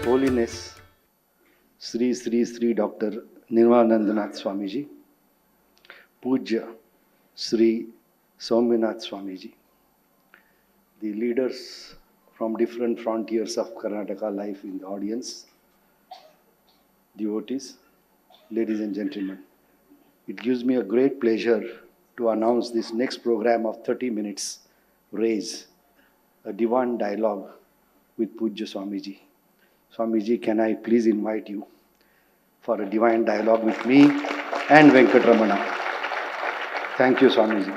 Holiness, Sri Sri Sri Dr. Nirvanandanath Swamiji, Pujya Sri Somnath Swamiji, the leaders from different frontiers of Karnataka life in the audience, devotees, ladies and gentlemen. It gives me a great pleasure to announce this next program of 30 minutes, Raise, a divine dialogue with Pujya Swamiji. Swamiji, can I please invite you for a divine dialogue with me and Venkatramana? Thank you, Swamiji.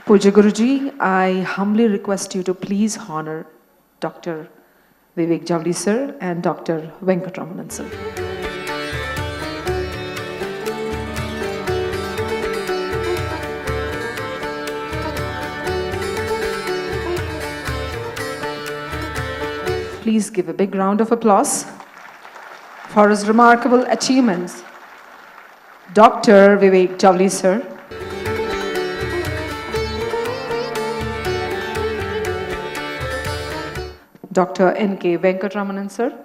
Puja Guruji, I humbly request you to please honor Dr. Vivek Javli sir and Dr. Venkatramanan sir. Please give a big round of applause for his remarkable achievements. Dr. Vivek Javli sir. Dr. N.K. Venkatramanan sir,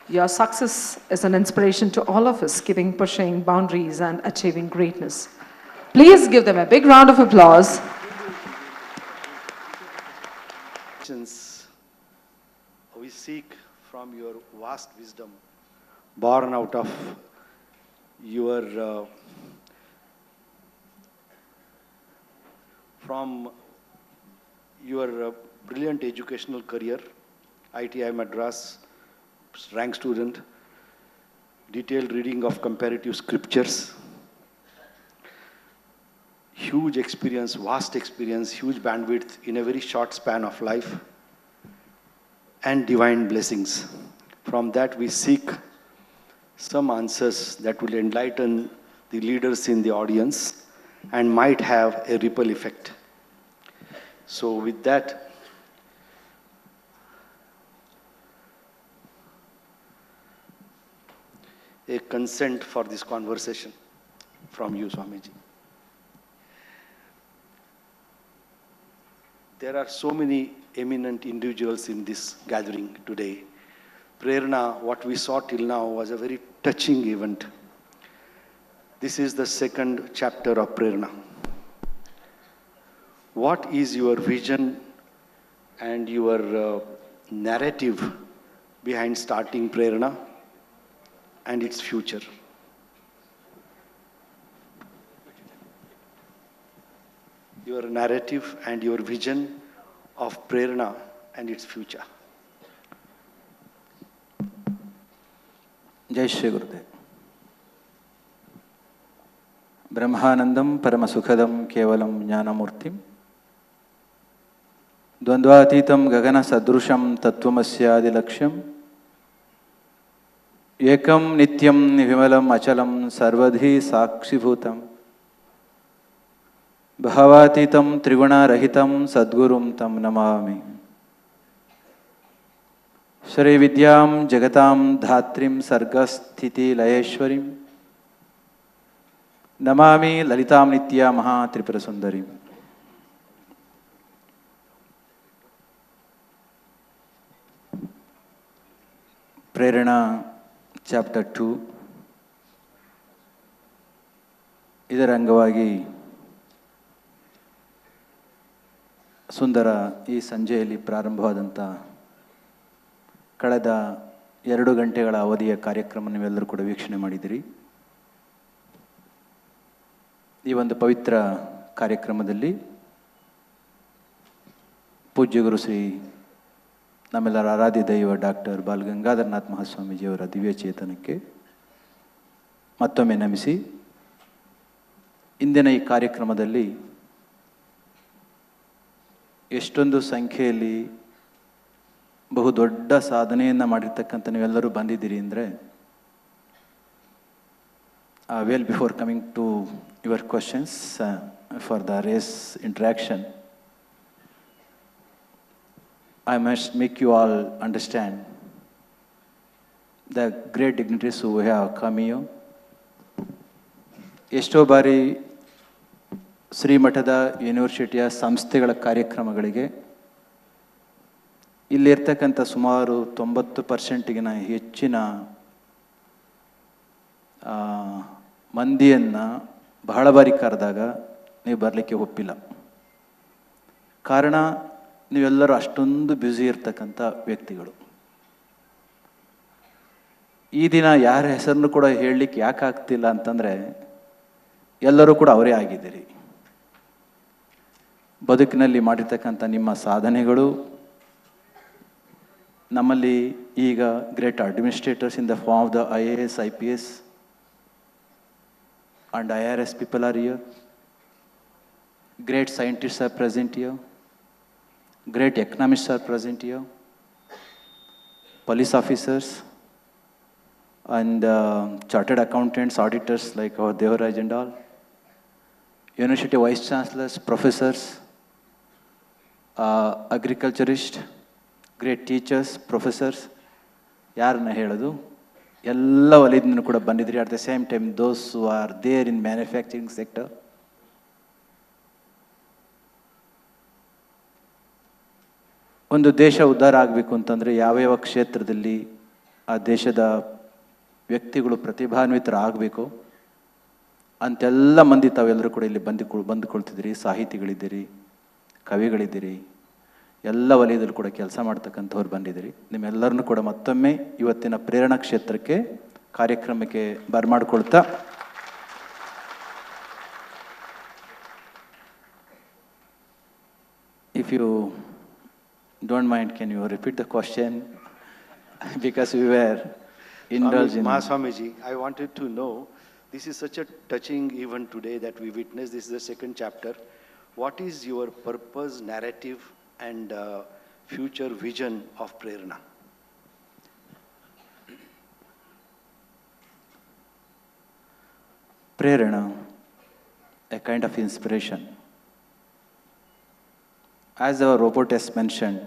your success is an inspiration to all of us, keeping pushing boundaries and achieving greatness. Please give them a big round of applause. We seek from your vast wisdom, born out of your from your brilliant educational career, ITI Madras, rank student, detailed reading of comparative scriptures, huge experience, vast experience, huge bandwidth in a very short span of life, and divine blessings. From that we seek some answers that will enlighten the leaders in the audience and might have a ripple effect. So with that, a consent for this conversation from you, Swamiji. There are so many eminent individuals in this gathering today. Prerana, what we saw till now was a very touching event. This is the second chapter of Prerana. What is your vision and your narrative behind starting Prerana and its future? Your narrative and your vision of Prerana and its future. Jai Shri Gurudev. Brahmanandam Paramasukhadam Kevalam Jnanamurtim Dvandvatitam Gagana Sadrusham Tattvamasya Laksham Ekam Nityam Vimalam Achalam Sarvadhi Sakshibhutam Bhavatitam Triguna Rahitam Sadgurum Tam Namami Shri Vidyam Jagatam Dhatrim Sargasthiti Layeshwarim Namami Lalitam Nitya Maha Tripura Sundarim. Prerana Chapter 2. ಇದರ ಅಂಗವಾಗಿ ಸುಂದರ ಈ ಸಂಜೆಯಲ್ಲಿ ಪ್ರಾರಂಭವಾದಂಥ ಕಳೆದ 2 ಗಂಟೆಗಳ ಅವಧಿಯ ಕಾರ್ಯಕ್ರಮ ನೀವೆಲ್ಲರೂ ಕೂಡ ವೀಕ್ಷಣೆ ಮಾಡಿದಿರಿ. ಈ ಒಂದು ಪವಿತ್ರ ಕಾರ್ಯಕ್ರಮದಲ್ಲಿ ಪೂಜ್ಯ ಗುರು ಶ್ರೀ ನಮ್ಮೆಲ್ಲರ ಆರಾಧ್ಯ ದೈವ ಡಾಕ್ಟರ್ ಬಾಲಗಂಗಾಧರನಾಥ ಮಹಾಸ್ವಾಮೀಜಿಯವರ ದಿವ್ಯ ಚೇತನಕ್ಕೆ ಮತ್ತೊಮ್ಮೆ ನಮಿಸಿ, ಇಂದಿನ ಈ ಕಾರ್ಯಕ್ರಮದಲ್ಲಿ ಎಷ್ಟೊಂದು ಸಂಖ್ಯೆಯಲ್ಲಿ ಬಹುದೊಡ್ಡ ಸಾಧನೆಯನ್ನು ಮಾಡಿರ್ತಕ್ಕಂಥ ನೀವೆಲ್ಲರೂ ಬಂದಿದ್ದೀರಿ ಅಂದರೆ, well before coming to your questions for the race interaction, I must make you all understand the great dignitaries who have come here. ಎಷ್ಟೋ ಬಾರಿ ಶ್ರೀಮಠದ ಯೂನಿವರ್ಸಿಟಿಯ ಸಂಸ್ಥೆಗಳ ಕಾರ್ಯಕ್ರಮಗಳಿಗೆ ಇಲ್ಲಿರ್ತಕ್ಕಂಥ ಸುಮಾರು 90%ಗಿನ ಹೆಚ್ಚಿನ ಮಂದಿಯನ್ನು ಬಹಳ ಬಾರಿ ಕರೆದಾಗ ನೀವು ಬರಲಿಕ್ಕೆ ಒಪ್ಪಿಲ್ಲ. ಕಾರಣ ನೀವೆಲ್ಲರೂ ಅಷ್ಟೊಂದು ಬ್ಯುಸಿ ಇರ್ತಕ್ಕಂಥ ವ್ಯಕ್ತಿಗಳು. ಈ ದಿನ ಯಾರ ಹೆಸರನ್ನು ಕೂಡ ಹೇಳಲಿಕ್ಕೆ ಯಾಕೆ ಆಗ್ತಿಲ್ಲ ಅಂತಂದರೆ ಎಲ್ಲರೂ ಕೂಡ ಅವರೇ ಆಗಿದ್ದೀರಿ. ಬದುಕಿನಲ್ಲಿ ಮಾಡಿರ್ತಕ್ಕಂಥ ನಿಮ್ಮ ಸಾಧನೆಗಳು, ನಮ್ಮಲ್ಲಿ ಈಗ great administrators in the form of the IAS, IPS and IRS people are here. Great scientists are present here. Great economists are present here. Police officers and chartered accountants, auditors like our Devaraj and all. University vice chancellors, professors, agriculturists, great teachers, professors. ಯಾರನ್ನ ಹೇಳೋದು, ಎಲ್ಲ ವಲಯದಿಂದ ಕೂಡ ಬಂದಿದ್ರಿ. At the same time those who are there in manufacturing sector. ಒಂದು ದೇಶ ಉದ್ಧಾರ ಆಗಬೇಕು ಅಂತಂದರೆ ಯಾವ್ಯಾವ ಕ್ಷೇತ್ರದಲ್ಲಿ ಆ ದೇಶದ ವ್ಯಕ್ತಿಗಳು ಪ್ರತಿಭಾನ್ವಿತರಾಗಬೇಕು ಅಂತೆಲ್ಲ ಮಂದಿ ತಾವೆಲ್ಲರೂ ಕೂಡ ಇಲ್ಲಿ ಬಂದುಕೊಳ್ತಿದ್ದೀರಿ. ಸಾಹಿತಿಗಳಿದ್ದೀರಿ, ಕವಿಗಳಿದ್ದೀರಿ, ಎಲ್ಲ ವಲಯದಲ್ಲೂ ಕೂಡ ಕೆಲಸ ಮಾಡ್ತಕ್ಕಂಥವ್ರು ಬಂದಿದ್ದೀರಿ. ನಿಮ್ಮೆಲ್ಲರನ್ನೂ ಕೂಡ ಮತ್ತೊಮ್ಮೆ ಇವತ್ತಿನ ಪ್ರೇರಣಾ ಕ್ಷೇತ್ರಕ್ಕೆ ಕಾರ್ಯಕ್ರಮಕ್ಕೆ ಬರಮಾಡ್ಕೊಳ್ತಾ if you don't mind can you repeat the question because we were indulged in. Mahaswamiji, I wanted to know, this is such a touching event today that we witnessed. This is the second chapter. What is your purpose, narrative and future vision of Prerana? Prerana, a kind of inspiration. As our robotess mentioned,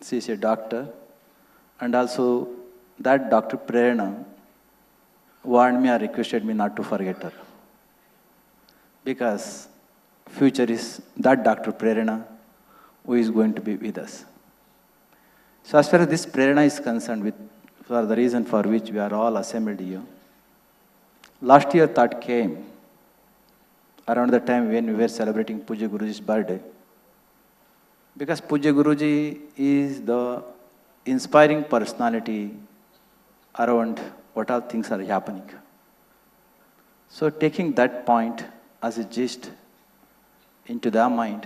she is a doctor, and also that Dr. Prerana warned me or requested me not to forget her. Because future is that Dr. Prerana who is going to be with us. So as far as this Prerana is concerned, for the reason for which we are all assembled here, last year thought came around the time when we were celebrating Pujya Guruji's birthday. Because Pujya Guruji is the inspiring personality around what all things are happening. So taking that point as a gist into their mind,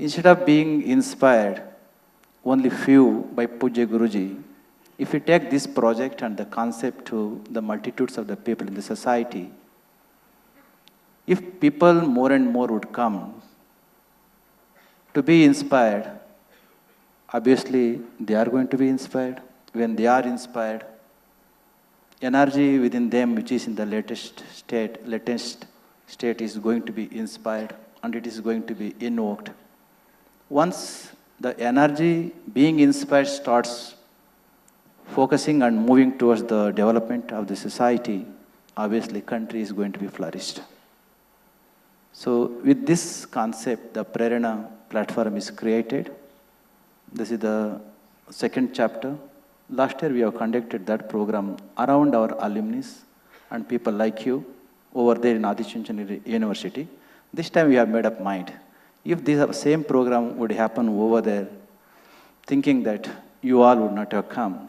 instead of being inspired only few by Pujya Guruji, if we take this project and the concept to the multitudes of the people in the society, if people more and more would come to be inspired, obviously they are going to be inspired. When they are inspired, energy within them which is in the latest state is going to be inspired and it is going to be invoked. Once the energy being inspired starts focusing and moving towards the development of the society, obviously country is going to be flourished. So with this concept, the Prerana platform is created. This is the second chapter. Last year we have conducted that program around our alumni and people like you over there in Adichunchaniri University. This time we have made up mind. If this same program would happen over there, thinking that you all would not have come.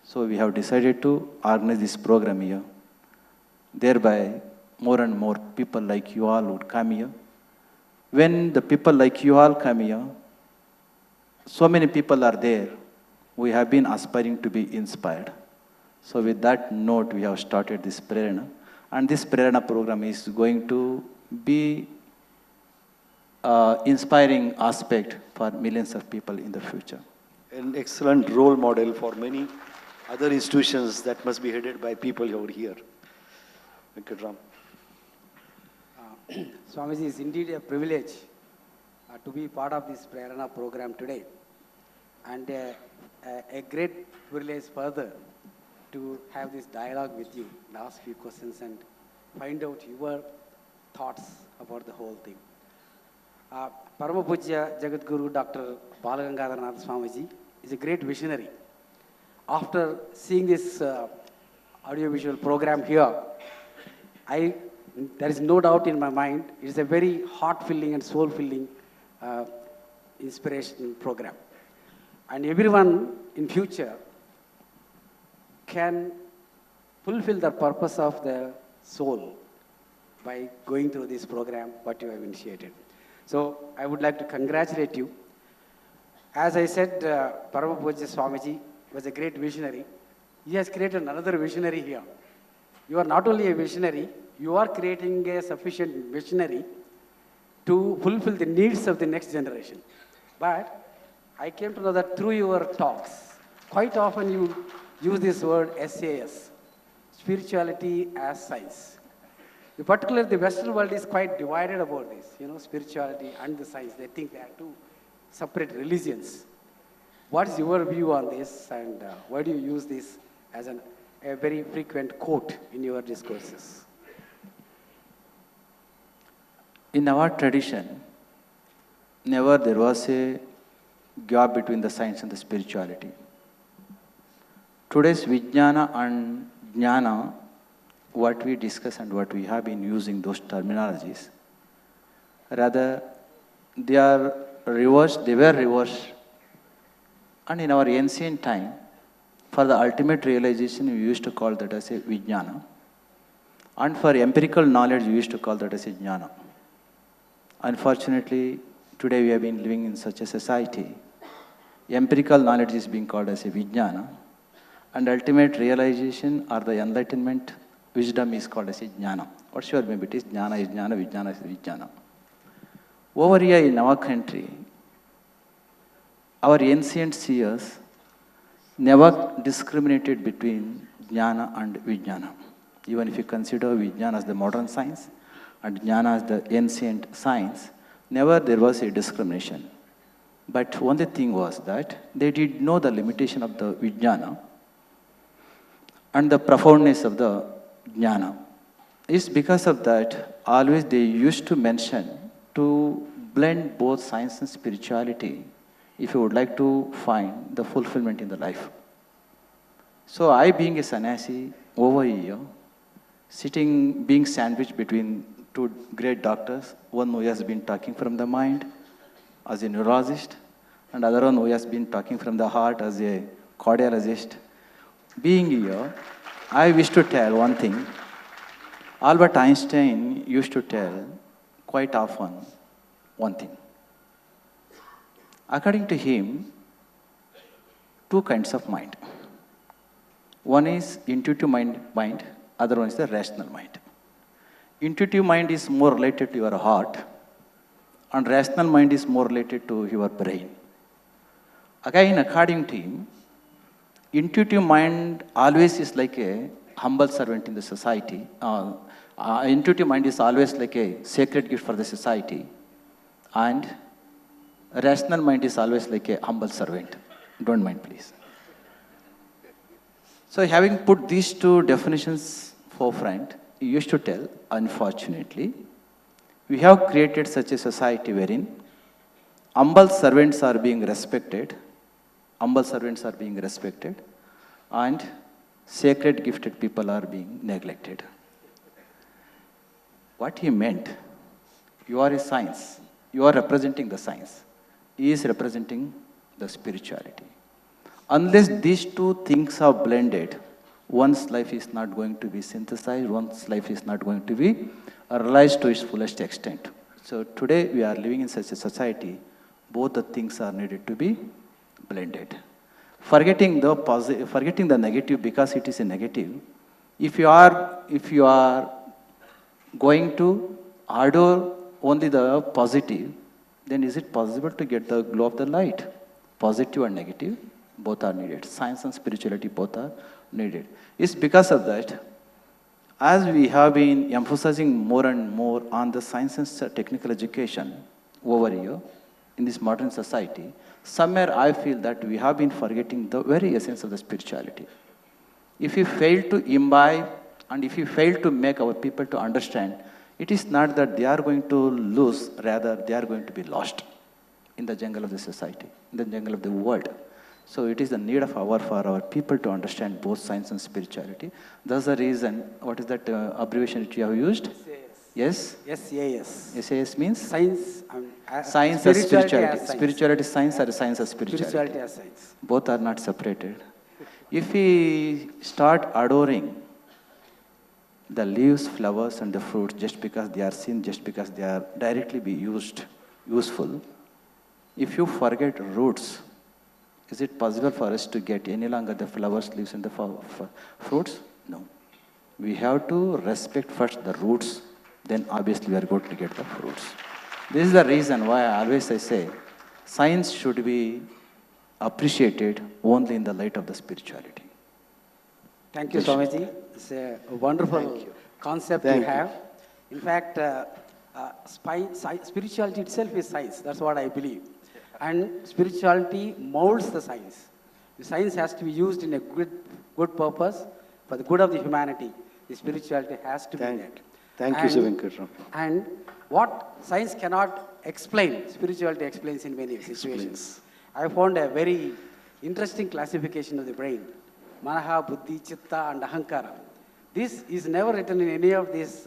So we have decided to organize this program here. Thereby more and more people like you all would come here. When the people like you all come here, so many people are there. We have been aspiring to be inspired. So with that note, we have started this Prerana. And this Prerana program is going to be inspiring aspect for millions of people in the future. An excellent role model for many other institutions that must be headed by people over here. Venkatram. Swamiji, is indeed a privilege to be part of this Prerana program today. And a great privilege further to have this dialogue with you, ask few questions and find out your thoughts about the whole thing. Parama Pujya Jagadguru Dr. Balagangadharanath Swamiji is a great visionary. After seeing this audiovisual program here, there is no doubt in my mind, it is a very heart-filling and soul-filling inspiration program. And everyone in future can fulfill the purpose of the soul by going through this program, what you have initiated. So I would like to congratulate you. As I said, Parama Pujya Swamiji was a great visionary. He has created another visionary here. You are not only a visionary, you are creating a sufficient visionary to fulfill the needs of the next generation. But I came to know that through your talks, quite often you use this word SAS, spirituality as science. Particularly the Western world is quite divided about this, spirituality and the science. They think they are two separate religions. What is your view on this, and why do you use this as a very frequent quote in your discourses? In our tradition, never there was a gap between the science and the spirituality. Today's Vijnana and Jnana, what we discuss and what we have been using those terminologies, rather they are reversed, they were reversed. And in our ancient time, for the ultimate realization, we used to call that as a Vijnana. And for empirical knowledge, we used to call that as a Jnana. Unfortunately, today we have been living in such a society. Empirical knowledge is being called as a Vijnana, and ultimate realization or the enlightenment, wisdom is called as a Jnana. Or sure, maybe it is Jnana is Jnana, Vijnana is Vijnana. Over here in our country, our ancient seers never discriminated between Jnana and Vijnana. Even if you consider Vijnana as the modern science and Jnana as the ancient science, never there was a discrimination. But only thing was that they did know the limitation of the Vijnana and the profoundness of the Jnana. It's because of that, always they used to mention to blend both science and spirituality if you would like to find the fulfillment in the life. So I, being a sannyasi over here, being sandwiched between two great doctors, one who has been talking from the mind as a neurologist, and other one who has been talking from the heart as a cardiologist. Being here, I wish to tell one thing. Albert Einstein used to tell quite often one thing. According to him, two kinds of mind. One is intuitive mind, other one is the rational mind. Intuitive mind is more related to your heart, and rational mind is more related to your brain. Again, according to him, intuitive mind always is like a humble servant in the society. Intuitive mind is always like a sacred gift for the society, and rational mind is always like a humble servant. Don't mind, please. So having put these two definitions forefront, he used to tell, unfortunately, we have created such a society wherein humble servants are being respected, and sacred gifted people are being neglected. What he meant, you are a science, you are representing the science. He is representing the spirituality. Unless these two things are blended, one's life is not going to be synthesized, one's life is not going to be realized to its fullest extent. So today we are living in such a society, both the things are needed to be blended. Forgetting the negative because it is a negative. If you are going to adore only the positive, then is it possible to get the glow of the light? Positive and negative, both are needed. Science and spirituality, both are needed. It's because of that, as we have been emphasizing more and more on the science and technical education, over here in this modern society, somewhere I feel that we have been forgetting the very essence of the spirituality. If we fail to imbibe and if we fail to make our people to understand, it is not that they are going to lose, rather they are going to be lost in the jungle of the society, in the jungle of the world. So it is the need of hour for our people to understand both science and spirituality. That's the reason, what is that abbreviation that you have used? Yes? SAS. SAS means? Science. Science as spirituality. As science. Spirituality is science or science as spirituality? Spirituality as science. Both are not separated. If we start adoring the leaves, flowers and the fruits just because they are seen, just because they are directly be useful, if you forget roots, is it possible for us to get any longer the flowers, leaves and the fruits? No. We have to respect first the roots, then obviously we are going to get the fruits. This is the reason why I say, science should be appreciated only in the light of the spirituality. Thank you, Swamiji. It's a wonderful concept you have. In fact, spirituality itself is science. That's what I believe. And spirituality molds the science. The science has to be used in a good purpose for the good of the humanity. The spirituality has to be there. Thank you, Sir Venkatram. And what science cannot explain, spirituality explains in many situations. I found a very interesting classification of the brain. Manaha, Buddhi, Chitta and Ahankara. This is never written in any of these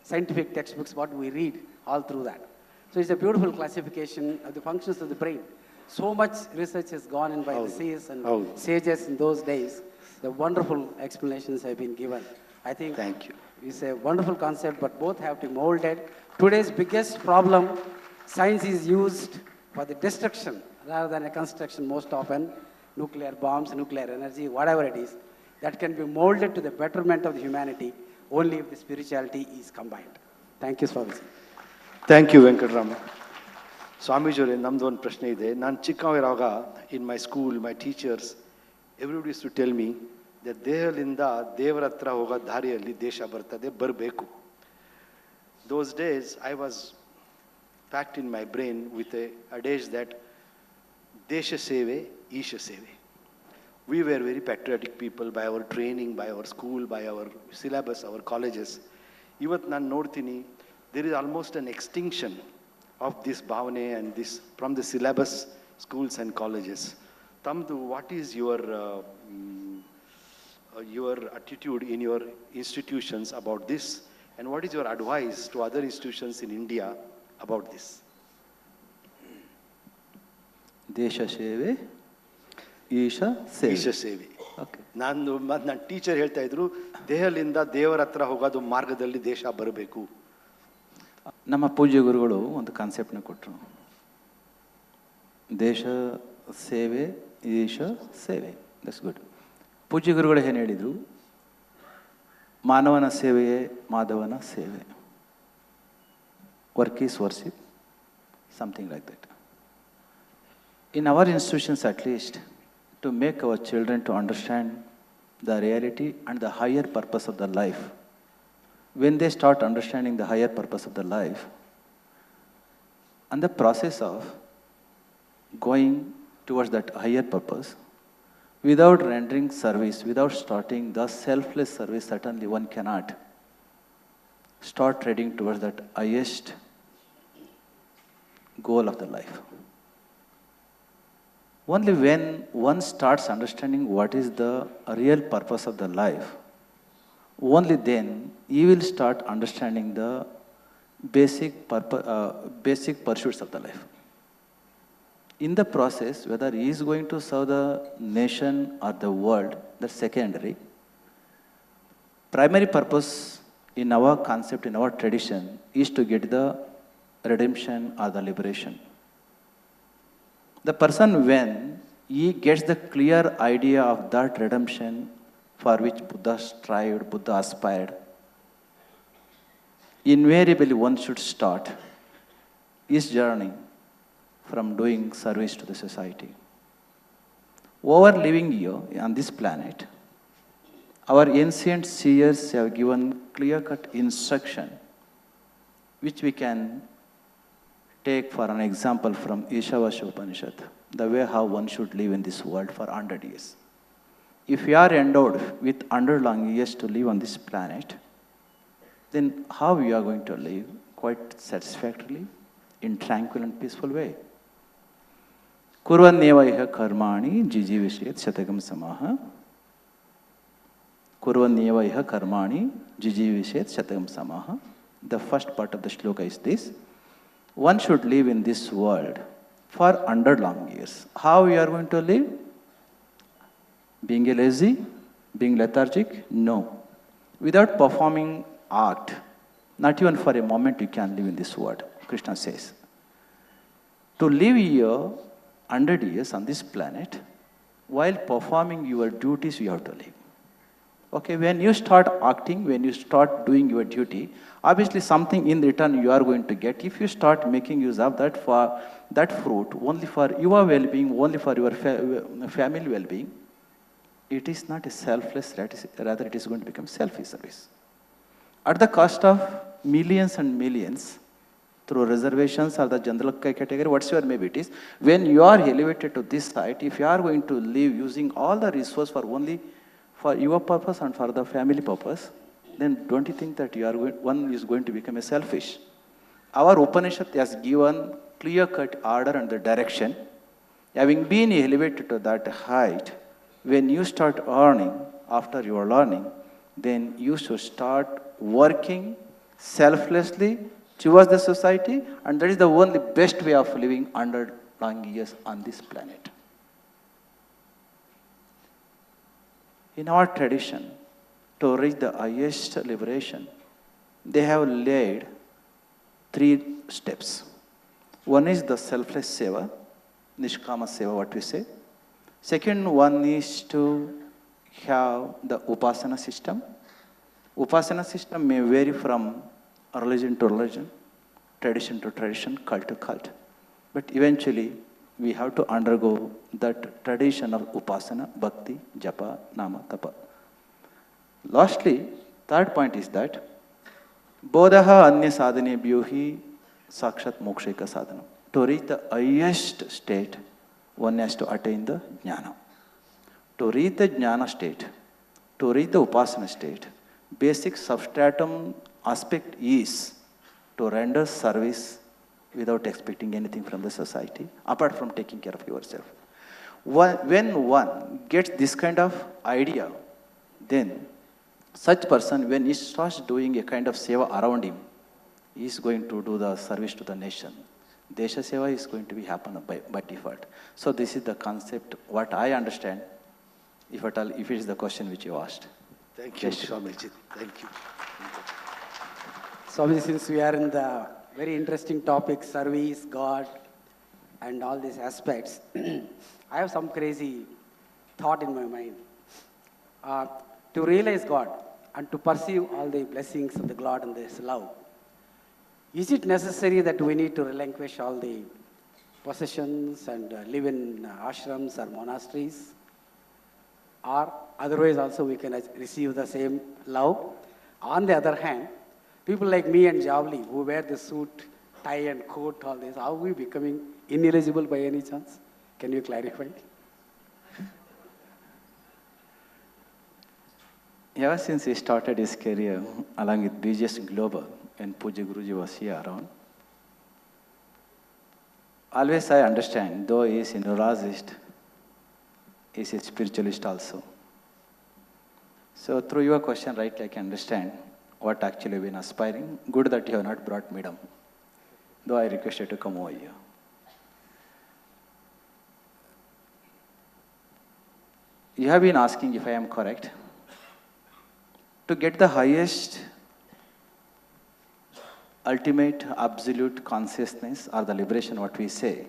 scientific textbooks, what we read all through that. So it's a beautiful classification of the functions of the brain. So much research has gone in by the seers and sages in those days. The wonderful explanations have been given. I think it's a wonderful concept, but both have to be molded. Today's biggest problem, science is used for the destruction rather than a construction most often. Nuclear bombs, nuclear energy, whatever it is, that can be molded to the betterment of the humanity only if the spirituality is combined. Thank you, Swamiji. Thank you, Venkatram. Swamiji, namdu one prashne ide. Nan chikkaviraga in my school, my teachers, everybody used to tell me that dehalinda devaratra hoga dhariyalli desha bartade barbeku. Those days I was packed in my brain with a adage that desha seve, isha seve. We were very patriotic people by our training, by our school, by our syllabus, our colleges. Ivat nan nodtini, there is almost an extinction of this bhavane and this from the syllabus, schools and colleges. Tamdu, what is your attitude in your institutions about this, and what is your advice to other institutions in India about this? Desha Seve, Isha Seve. Isha Seve. Okay. ನನ್ನ teacher ಹೇಳ್ತಾ ಇದ್ರು, ದೇಹಲಿಂದ ದೇವರ ಹತ್ರ ಹೋಗೋದು ಮಾರ್ಗದಲ್ಲಿ ದೇಶ ಬರಬೇಕು. ನಮ್ಮ ಪೂಜ್ಯ ಗುರುಗಳು ಒಂದು ಕಾನ್ಸೆಪ್ಟ್ನ ಕೊಟ್ಟರು. ದೇಶ ಸೇವೆ, ಈಶ ಸೇವೆ. That's good. ಪೂಜ್ಯ ಗುರುಗಳು ಏನು ಹೇಳಿದರು? ಮಾನವನ ಸೇವೆಯೇ ಮಾಧವನ ಸೇವೆ. Work is worship, something like that. In our institutions at least, to make our children to understand the reality and the higher purpose of the life, when they start understanding the higher purpose of the life, and the process of going towards that higher purpose, without rendering service, without starting the selfless service, certainly one cannot start heading towards that highest goal of the life. Only when one starts understanding what is the real purpose of the life, only then he will start understanding the basic pursuits of the life. In the process, whether he is going to serve the nation or the world, that's secondary. Primary purpose in our concept, in our tradition, is to get the redemption or the liberation. The person, when he gets the clear idea of that redemption for which Buddha strived, Buddha aspired, invariably one should start his journey from doing service to the society. Over living here on this planet, our ancient seers have given clear-cut instruction which we can Take for an example from Ishavasya Upanishad, the way how one should live in this world for 100 years. If you are endowed with 100 long years to live on this planet, then how you are going to live quite satisfactorily, in tranquil and peaceful way. Kurvanyeva iha karmani jijivishet shatakam samaha. Kurvanyeva iha karmani jijivishet shatakam samaha. The first part of the shloka is this. One should live in this world for 100 long years. How you are going to live? Being lazy? Being lethargic? No. Without performing act, not even for a moment you can live in this world, Krishna says. To live here 100 years on this planet, while performing your duties, you have to live. Okay, when you start acting, when you start doing your duty, obviously something in return you are going to get. If you start making use of that for that fruit only for your well-being, only for your family well-being, it is not a selfless, rather it is going to become selfish service. At the cost of millions and millions, through reservations or the general category, whatsoever maybe it is, when you are elevated to this site, if you are going to live using all the resource for only for your purpose and for the family purpose, then don't you think that one is going to become a selfish? Our Upanishad has given clear-cut order and the direction. Having been elevated to that height, when you start earning, after your learning, then you should start working selflessly towards the society, and that is the only best way of living 100 long years on this planet. In our tradition, to reach the highest liberation, they have laid 3 steps. One is the selfless seva, nishkama seva, what we say. Second one is to have the upasana system. Upasana system may vary from religion to religion, tradition to tradition, cult to cult. But eventually, we have to undergo that tradition of upasana, bhakti, japa, nama, tapa. Lastly, third point is that bodhaha anya sadhanebhyo hi sakshat mokshika sadhanam. To reach the highest state, one has to attain the jnana. To reach the jnana state, to reach the upasana state, basic substratum aspect is to render service without expecting anything from the society, apart from taking care of yourself. When one gets this kind of idea, then such person, when he starts doing a kind of seva around him, he is going to do the service to the nation. Desha seva is going to be happen by default. So this is the concept, what I understand, if it is the question which you asked. Thank you, Swamiji. Thank you. Swamiji, since we are in the very interesting topic, service, God, and all these aspects, I have some crazy thought in my mind. To realize God and to perceive all the blessings of the God and this love, is it necessary that we need to relinquish all the possessions and live in ashrams or monasteries? Or otherwise also we can receive the same love? On the other hand, people like me and Javli, who wear the suit, tie and coat, all this, are we becoming ineligible by any chance? Can you clarify? Ever since he started his career along with BGS Global, when Puja Guruji was here around, always I understand, though he is a neurologist, he is a spiritualist also. So through your question, right, I can understand what actually you've been aspiring. Good that you have not brought me down, though I request you to come over here. You have been asking if I am correct. To get the highest, ultimate, absolute consciousness or the liberation, what we say,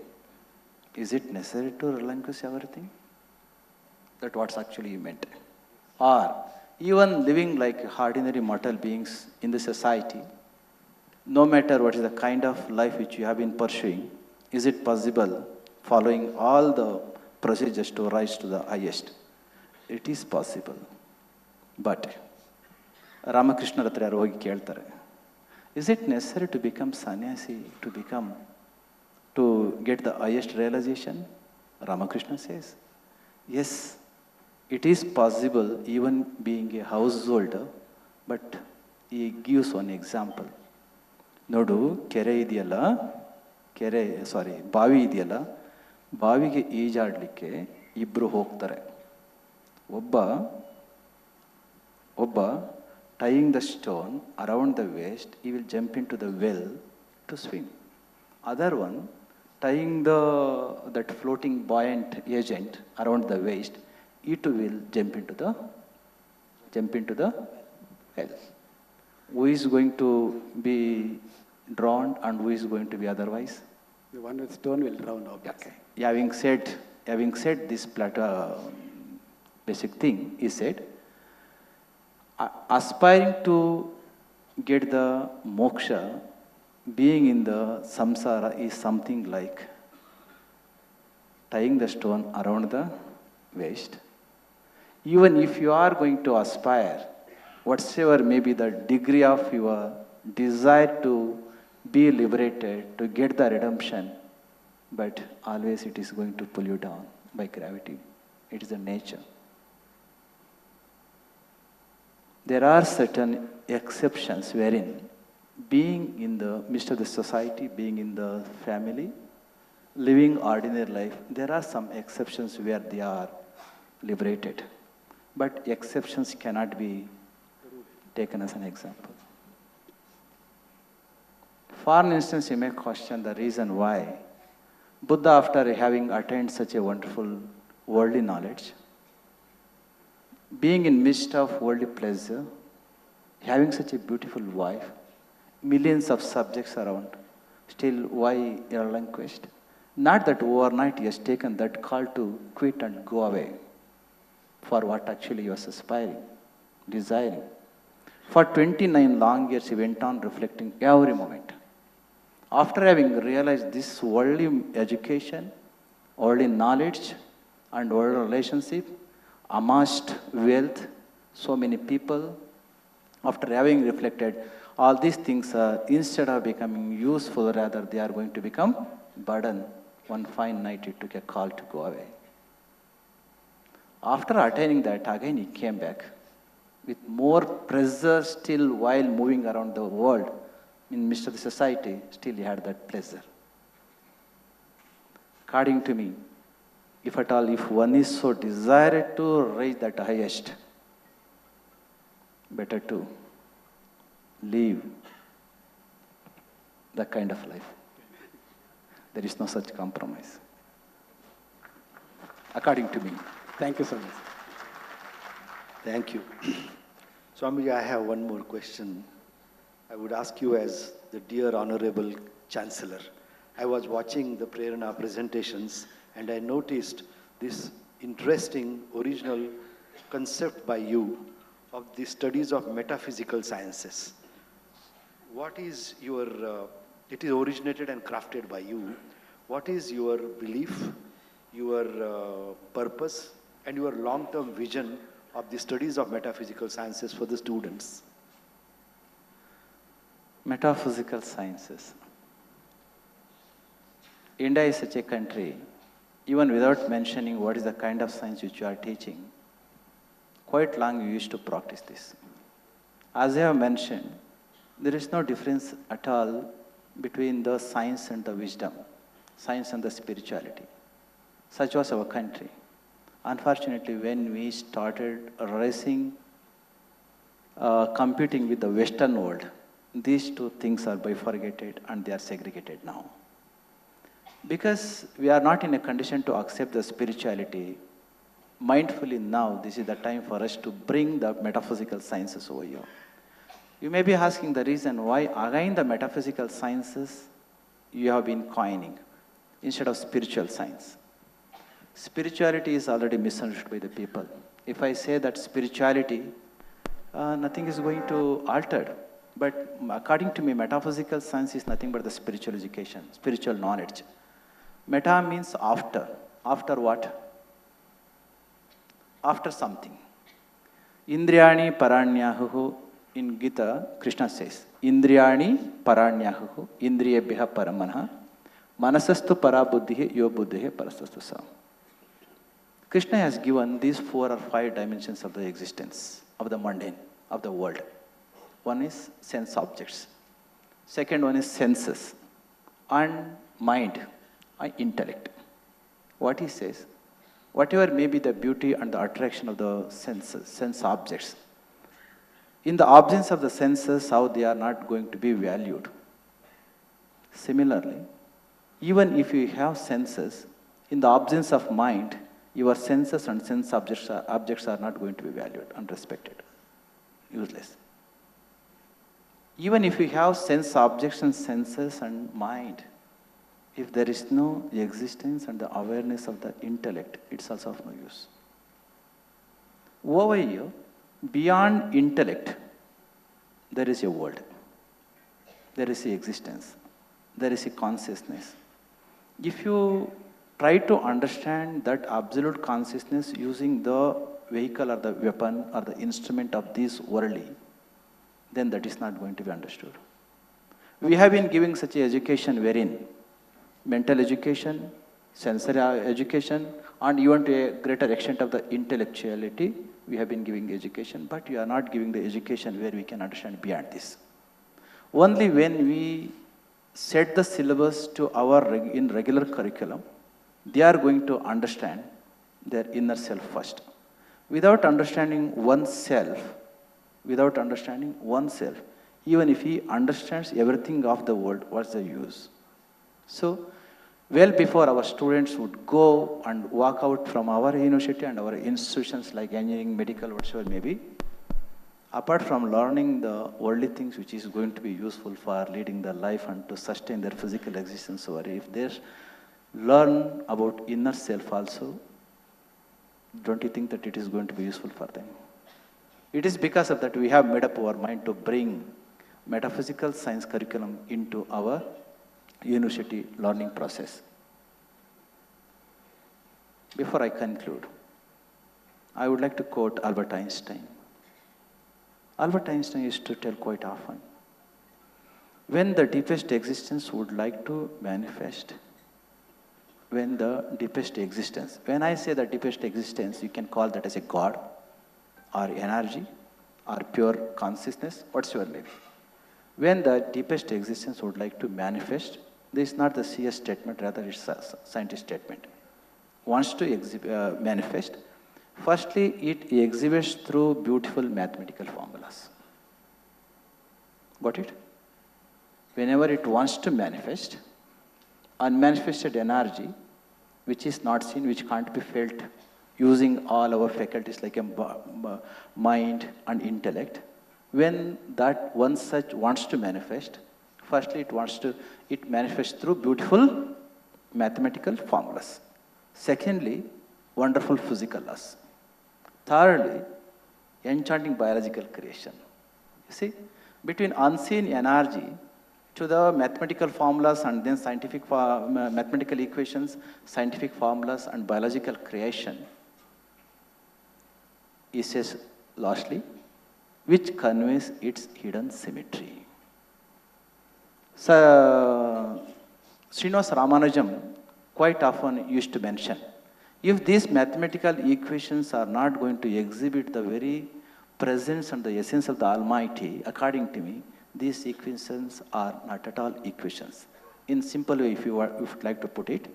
is it necessary to relinquish everything? That's what's actually meant. Or even living like ordinary mortal beings in the society, no matter what is the kind of life which you have been pursuing, is it possible following all the procedures to rise to the highest? It is possible. But Ramakrishna hತ್ರ ಯಾರು ಹೋಗಿ ಕೇಳ್ತಾರೆ, is it necessary to become sannyasi, to become to get the highest realization? Ramakrishna says, yes, it is possible even being a householder, but he gives one example. ನೋಡು ಕೆರೆ ಇದೆಯಲ್ಲ ಬಾವಿ ಇದೆಯಲ್ಲ, ಬಾವಿಗೆ ಈಜಾಡಲಿಕ್ಕೆ ಇಬ್ಬರು ಹೋಗ್ತಾರೆ. ಒಬ್ಬ tying the stone around the waist, he will jump into the well to swim. Other one, tying that floating buoyant agent around the waist, he too will jump into the well. Who is going to be drowned and who is going to be otherwise? The one with stone will drown out. Okay. Having said this basic thing, he said, aspiring to get the moksha, being in the samsara is something like tying the stone around the waist. Even if you are going to aspire, whatsoever may be the degree of your desire to be liberated, to get the redemption, but always it is going to pull you down by gravity. It is the nature. There are certain exceptions wherein being in the midst of the society, being in the family, living ordinary life, there are some exceptions where they are liberated. But exceptions cannot be taken as an example. For instance, you may question the reason why Buddha, after having attained such a wonderful worldly knowledge, being in midst of worldly pleasure, having such a beautiful wife, millions of subjects around, still why relinquished? Not that overnight he has taken that call to quit and go away for what actually he was aspiring, desiring. For 29 long years he went on reflecting every moment. After having realized this worldly education, worldly knowledge and worldly relationship, amassed wealth, so many people, after having reflected, all these things are, instead of becoming useful, rather they are going to become burden. One fine night he took a call to go away. After attaining that, again he came back with more pressure still while moving around the world in midst of the society, still he had that pleasure. According to me, if at all, if one is so desired to reach that highest, better to live that kind of life. There is no such compromise. According to me. Thank you so much. Thank you. Swamiji, I have one more question. I would ask you as the dear Honorable Chancellor. I was watching the Prerana presentations and I noticed this interesting original concept by you of the studies of metaphysical sciences. What is your, it is originated and crafted by you. What is your belief, your purpose and your long-term vision of the studies of metaphysical sciences for the students? Metaphysical sciences. India is such a country, even without mentioning what is the kind of science which you are teaching, quite long you used to practice this. As I have mentioned, there is no difference at all between the science and the wisdom, science and the spirituality. Such was our country. Unfortunately, when we started competing with the Western world, these two things are bifurcated and they are segregated now. Because we are not in a condition to accept the spirituality, mindfully now, this is the time for us to bring the metaphysical sciences over here. You may be asking the reason why again the metaphysical sciences you have been coining instead of spiritual science. Spirituality is already misunderstood by the people. If I say that spirituality, nothing is going to alter. But according to me, metaphysical science is nothing but the spiritual education, spiritual knowledge. Meta means after. After what? After something. Indriyani paranyahu. In Gita, Krishna says, Indriyani paranyahu, indriyebhya paramanah, Manasastu parabuddhihe yo buddhihe parasastu sam. Krishna has given these 4 or 5 dimensions of the existence, of the mundane, of the world. One is sense objects. Second one is senses and mind and intellect. What he says, whatever may be the beauty and the attraction of the senses, sense objects, in the absence of the senses, how they are not going to be valued. Similarly, even if you have senses, in the absence of mind, your senses and sense objects are not going to be valued and respected. Useless. Even if you have sense objects and senses and mind, if there is no existence and the awareness of the intellect, it's also of no use. Over here, beyond intellect, there is a world. There is a existence. There is a consciousness. If you try to understand that absolute consciousness using the vehicle or the weapon or the instrument of this worldly, then that is not going to be understood. We have been giving such an education wherein mental education, sensory education, and even to a greater extent of the intellectuality, we have been giving education, but we are not giving the education where we can understand beyond this. Only when we set the syllabus to our in regular curriculum, they are going to understand their inner self first. Without understanding oneself, even if he understands everything of the world, what's the use? So, well before our students would go and walk out from our university and our institutions like engineering, medical, whatsoever may be, apart from learning the worldly things which is going to be useful for leading their life and to sustain their physical existence, or if they learn about inner self also, don't you think that it is going to be useful for them? It is because of that we have made up our mind to bring metaphysical science curriculum into our university learning process. Before I conclude, I would like to quote Albert Einstein. Albert Einstein used to tell quite often, when the deepest existence would like to manifest, when I say the deepest existence, you can call that as a God, or energy, or pure consciousness, whatsoever may be. When the deepest existence would like to manifest, this is not the CS statement, rather it's a scientist statement. Wants to manifest, firstly it exhibits through beautiful mathematical formulas. Got it? Whenever it wants to manifest, unmanifested energy, which is not seen, which can't be felt, using all our faculties like a mind and intellect, when that one such wants to manifest, firstly it manifests through beautiful mathematical formulas. Secondly, wonderful physical laws. Thirdly, enchanting biological creation. You see, between unseen energy to the mathematical formulas and then scientific mathematical equations, scientific formulas and biological creation, he says lastly, which conveys its hidden symmetry. So, Srinivasa Ramanujam quite often used to mention, if these mathematical equations are not going to exhibit the very presence and the essence of the Almighty, according to me, these equations are not at all equations. In simple way, if you would like to put it,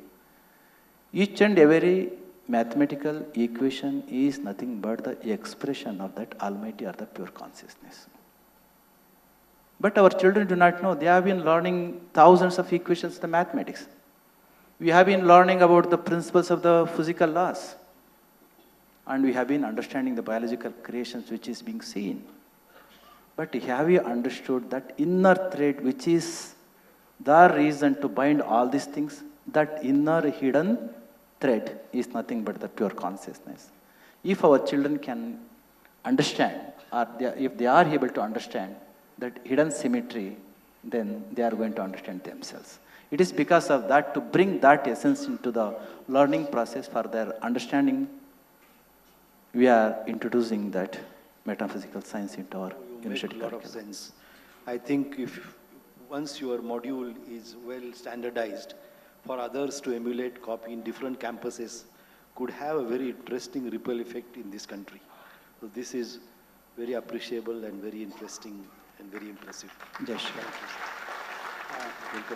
each and every mathematical equation is nothing but the expression of that Almighty or the pure consciousness. But our children do not know. They have been learning thousands of equations in the mathematics. We have been learning about the principles of the physical laws. And we have been understanding the biological creations which is being seen. But have you understood that inner thread which is the reason to bind all these things? That inner hidden thread is nothing but the pure consciousness. If our children can understand, or if they are able to understand that hidden symmetry, then they are going to understand themselves. It is because of that, to bring that essence into the learning process for their understanding, we are introducing that metaphysical science into our university curriculum. A lot of sense. I think if once your module is well standardized, for others to emulate, copy in different campuses could have a very interesting ripple effect in this country. So this is very appreciable and very interesting and very impressive. Jai Shri. Thank you.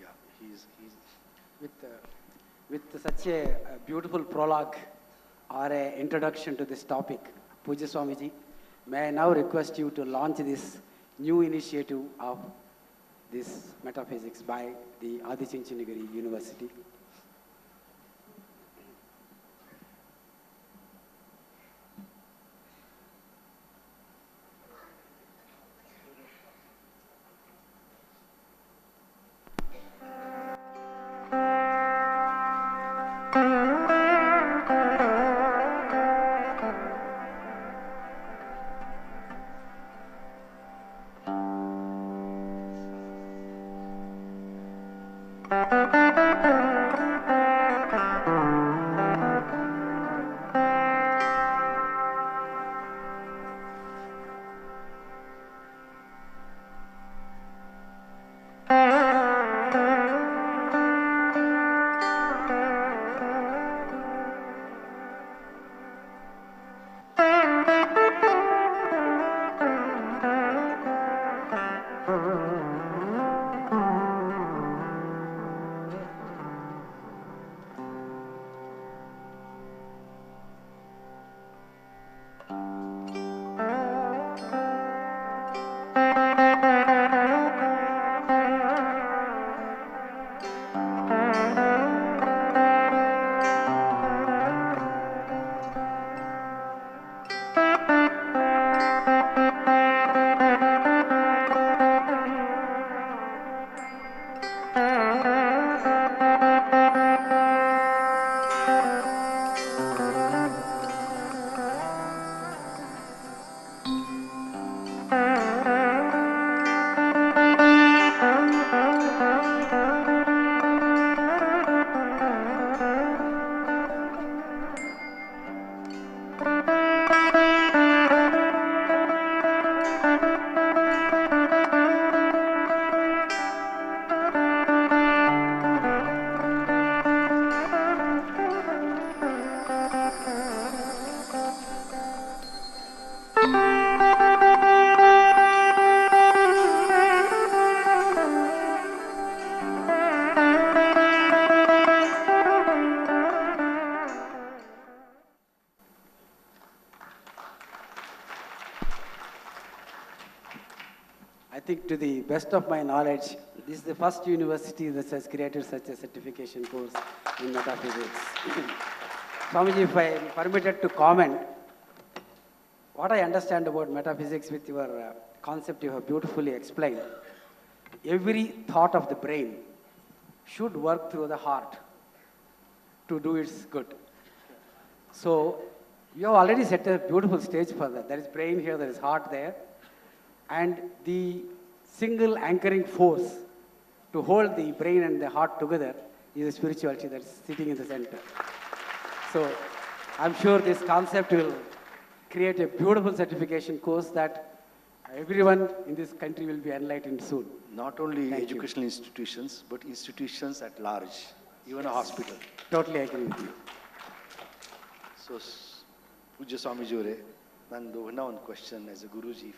Yeah, he's With such a beautiful prologue or an introduction to this topic, Puja Swamiji, may I now request you to launch this new initiative of this metaphysics by the Adi Chunchanagiri University. I think to the best of my knowledge, this is the first university that has created such a certification course in metaphysics. Swamiji, if I am permitted to comment, what I understand about metaphysics with your concept you have beautifully explained, every thought of the brain should work through the heart to do its good. So you have already set a beautiful stage for that. There is brain here, there is heart there. And the single anchoring force to hold the brain and the heart together is a spirituality that's sitting in the center. So I'm sure this concept will create a beautiful certification course that everyone in this country will be enlightened soon. Not only Thank you. educational institutions, but institutions at large, even a hospital. Totally agree with you. So, Puja Swamiji, one question as a Guruji.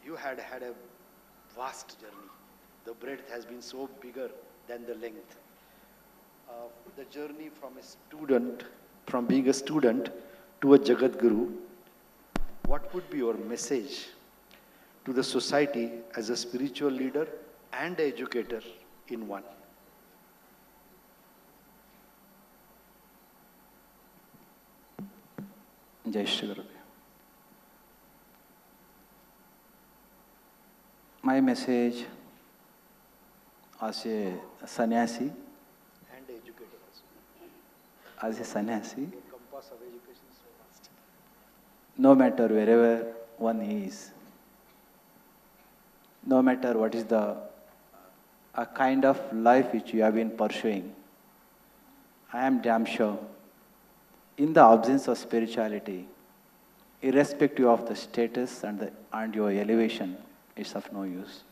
You had a vast journey. The breadth has been so bigger than the length. The journey from being a student to a Jagat Guru, what would be your message to the society as a spiritual leader and educator in one? Jai Shri Guru. My message as a sannyasi, And educator also. as a sannyasi, The compass of education is so vast. no matter wherever one is, no matter what is the a kind of life which you have been pursuing, I am damn sure, in the absence of spirituality, irrespective of the status and your elevation, it's of no use.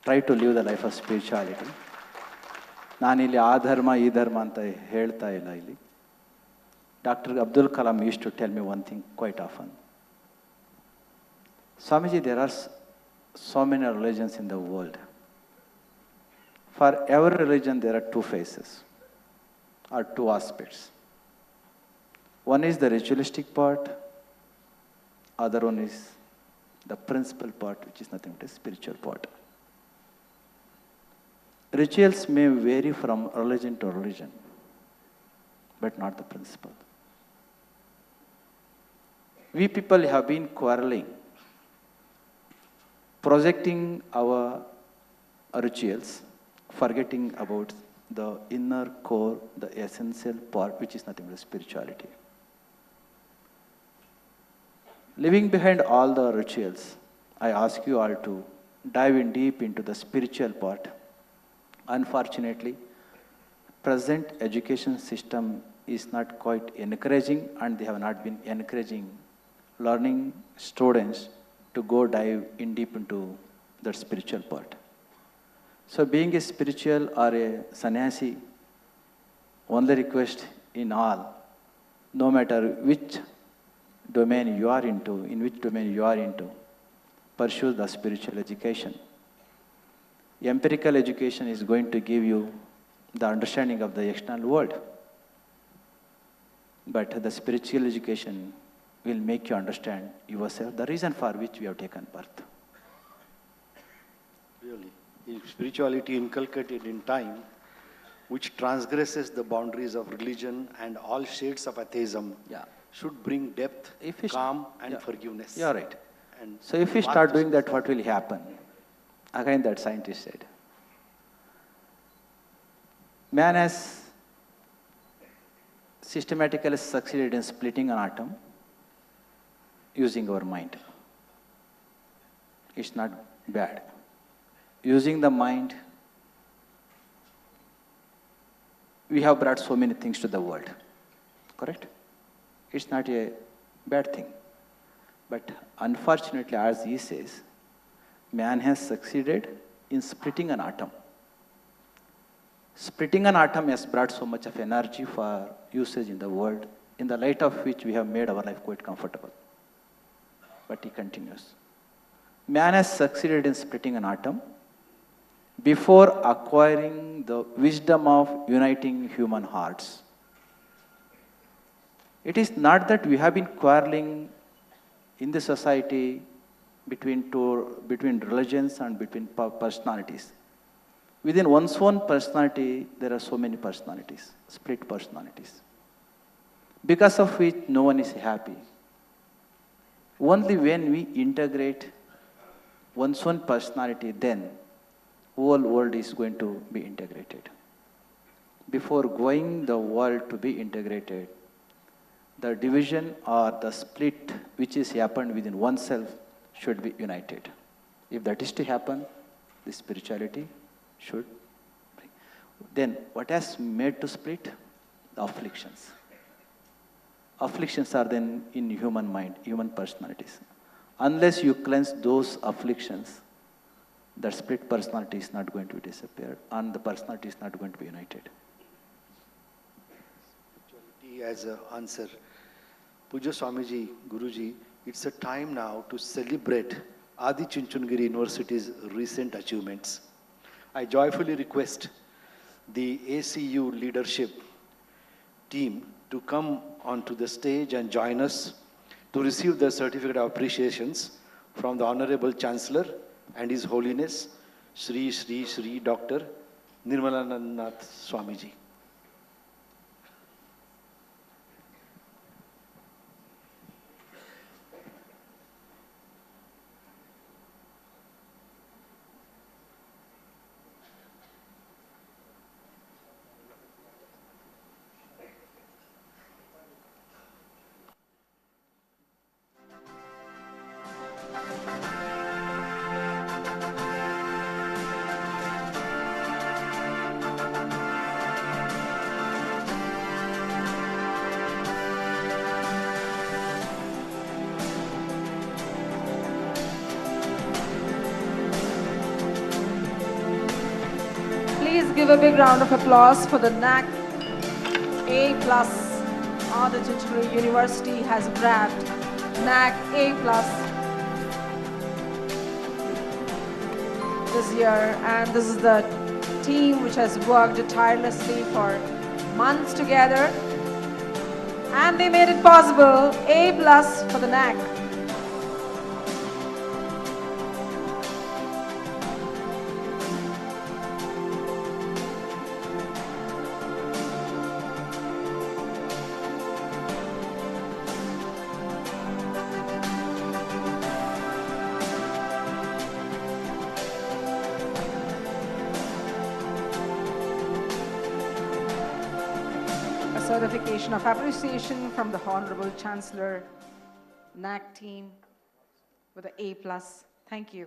Try to live the life of spirituality. ನಾನಿಲ್ಲಿ ಆ ಧರ್ಮ ಈ ಧರ್ಮ ಅಂತ ಹೇಳ್ತಾ ಇಲ್ಲ ಇಲ್ಲಿ. Dr. Abdul Kalam used to tell me one thing quite often. Swamiji, there are so many religions in the world. For every religion, there are two faces or two aspects. One is the ritualistic part, other one is the principal part, which is nothing but a spiritual part. Rituals may vary from religion to religion, but not the principle. We people have been quarreling, projecting our rituals, forgetting about the inner core, the essential part, which is nothing but spirituality. Leaving behind all the rituals, I ask you all to dive in deep into the spiritual part. Unfortunately, present education system is not quite encouraging, and they have not been encouraging learning students to go dive in deep into that spiritual part. So being a spiritual or a sannyasi, only request in all, no matter which domain you are into, pursue the spiritual education. Empirical education is going to give you the understanding of the external world. But the spiritual education will make you understand yourself, the reason for which we have taken birth. Really, if spirituality inculcated in time, which transgresses the boundaries of religion and all shades of atheism, Yeah. should bring depth, If we calm, and yeah. forgiveness. You are right. And So if we start doing that, what will happen? Again, that scientist said, man has systematically succeeded in splitting an atom using our mind. It's not bad. Using the mind, we have brought so many things to the world. Correct? It's not a bad thing. But unfortunately, as he says, man has succeeded in splitting an atom. Splitting an atom has brought so much of energy for usage in the world, in the light of which we have made our life quite comfortable. But he continues. Man has succeeded in splitting an atom before acquiring the wisdom of uniting human hearts. It is not that we have been quarreling in the society between religions and between personalities. Within one's own personality, there are so many personalities, split personalities, because of which no one is happy. Only when we integrate one's own personality, then whole world is going to be integrated. Before going the world to be integrated, the division or the split which is happened within oneself should be united. If that is to happen, the spirituality should bring. Then what has made to split? The afflictions. Afflictions are then in human mind, human personalities. Unless you cleanse those afflictions, the split personality is not going to disappear and the personality is not going to be united. Spirituality as an answer. Puja Swamiji, Guruji, it's a time now to celebrate Adi Chunchandgiri University's recent achievements. I joyfully request the ACU leadership team to come onto the stage and join us to receive the certificate of appreciations from the Honorable Chancellor and His Holiness Shri Shri Shri Dr. Nirmalanand Swamiji. give a big round of applause for the NAC A+. The Chinchuru University has grabbed NAC A+ this year, and this is the team which has worked tirelessly for months together, and they made it possible. A+ for the NAC. Certification of appreciation from the Honorable Chancellor, NAC team with the A+. Thank you.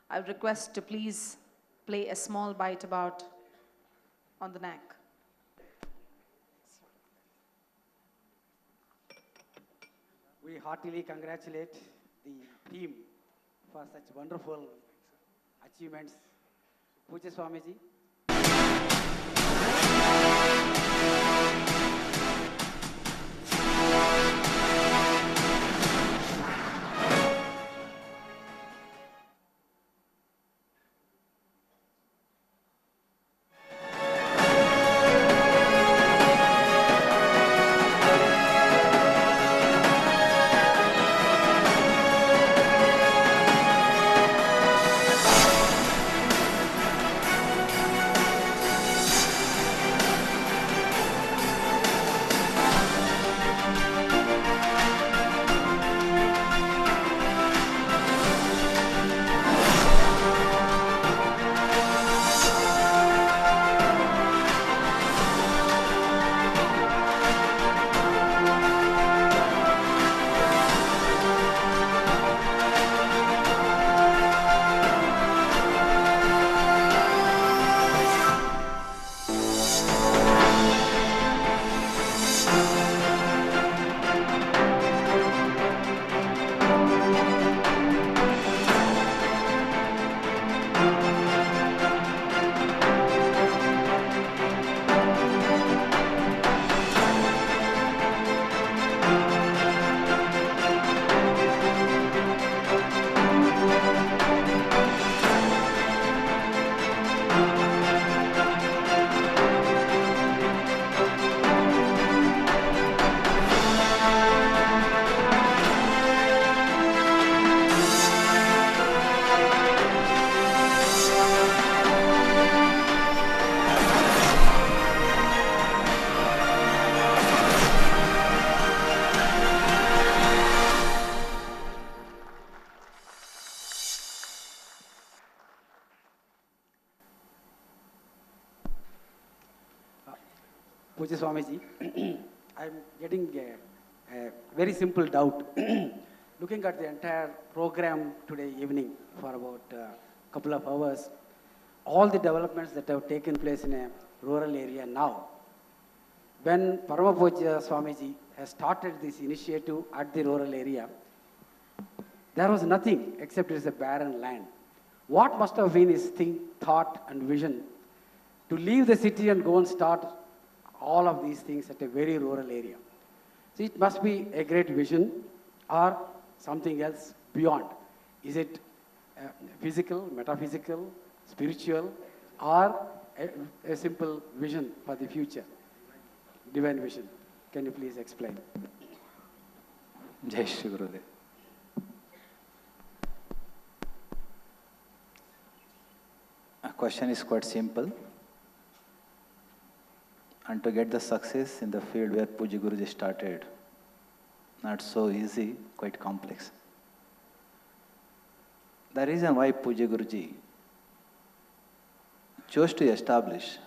I would request to please play a small bite about on the NAC. We heartily congratulate the team for such wonderful achievements. Pujya Swamiji. Pujya Swamiji, I'm getting a very simple doubt. Looking at the entire program today evening for about a couple of hours, all the developments that have taken place in a rural area now, when Parama Pujya Swamiji has started this initiative at the rural area, there was nothing except it's a barren land. What must have been his thought and vision to leave the city and go and start all of these things at a very rural area? So it must be a great vision or something else beyond. Is it physical, metaphysical, spiritual, or a simple vision for the future? Divine vision. Can you please explain? Jai Shri Gurudev. The question is quite simple. And to get the success in the field where Pujya Guruji started, not so easy, quite complex. The reason why Pujya Guruji chose to establish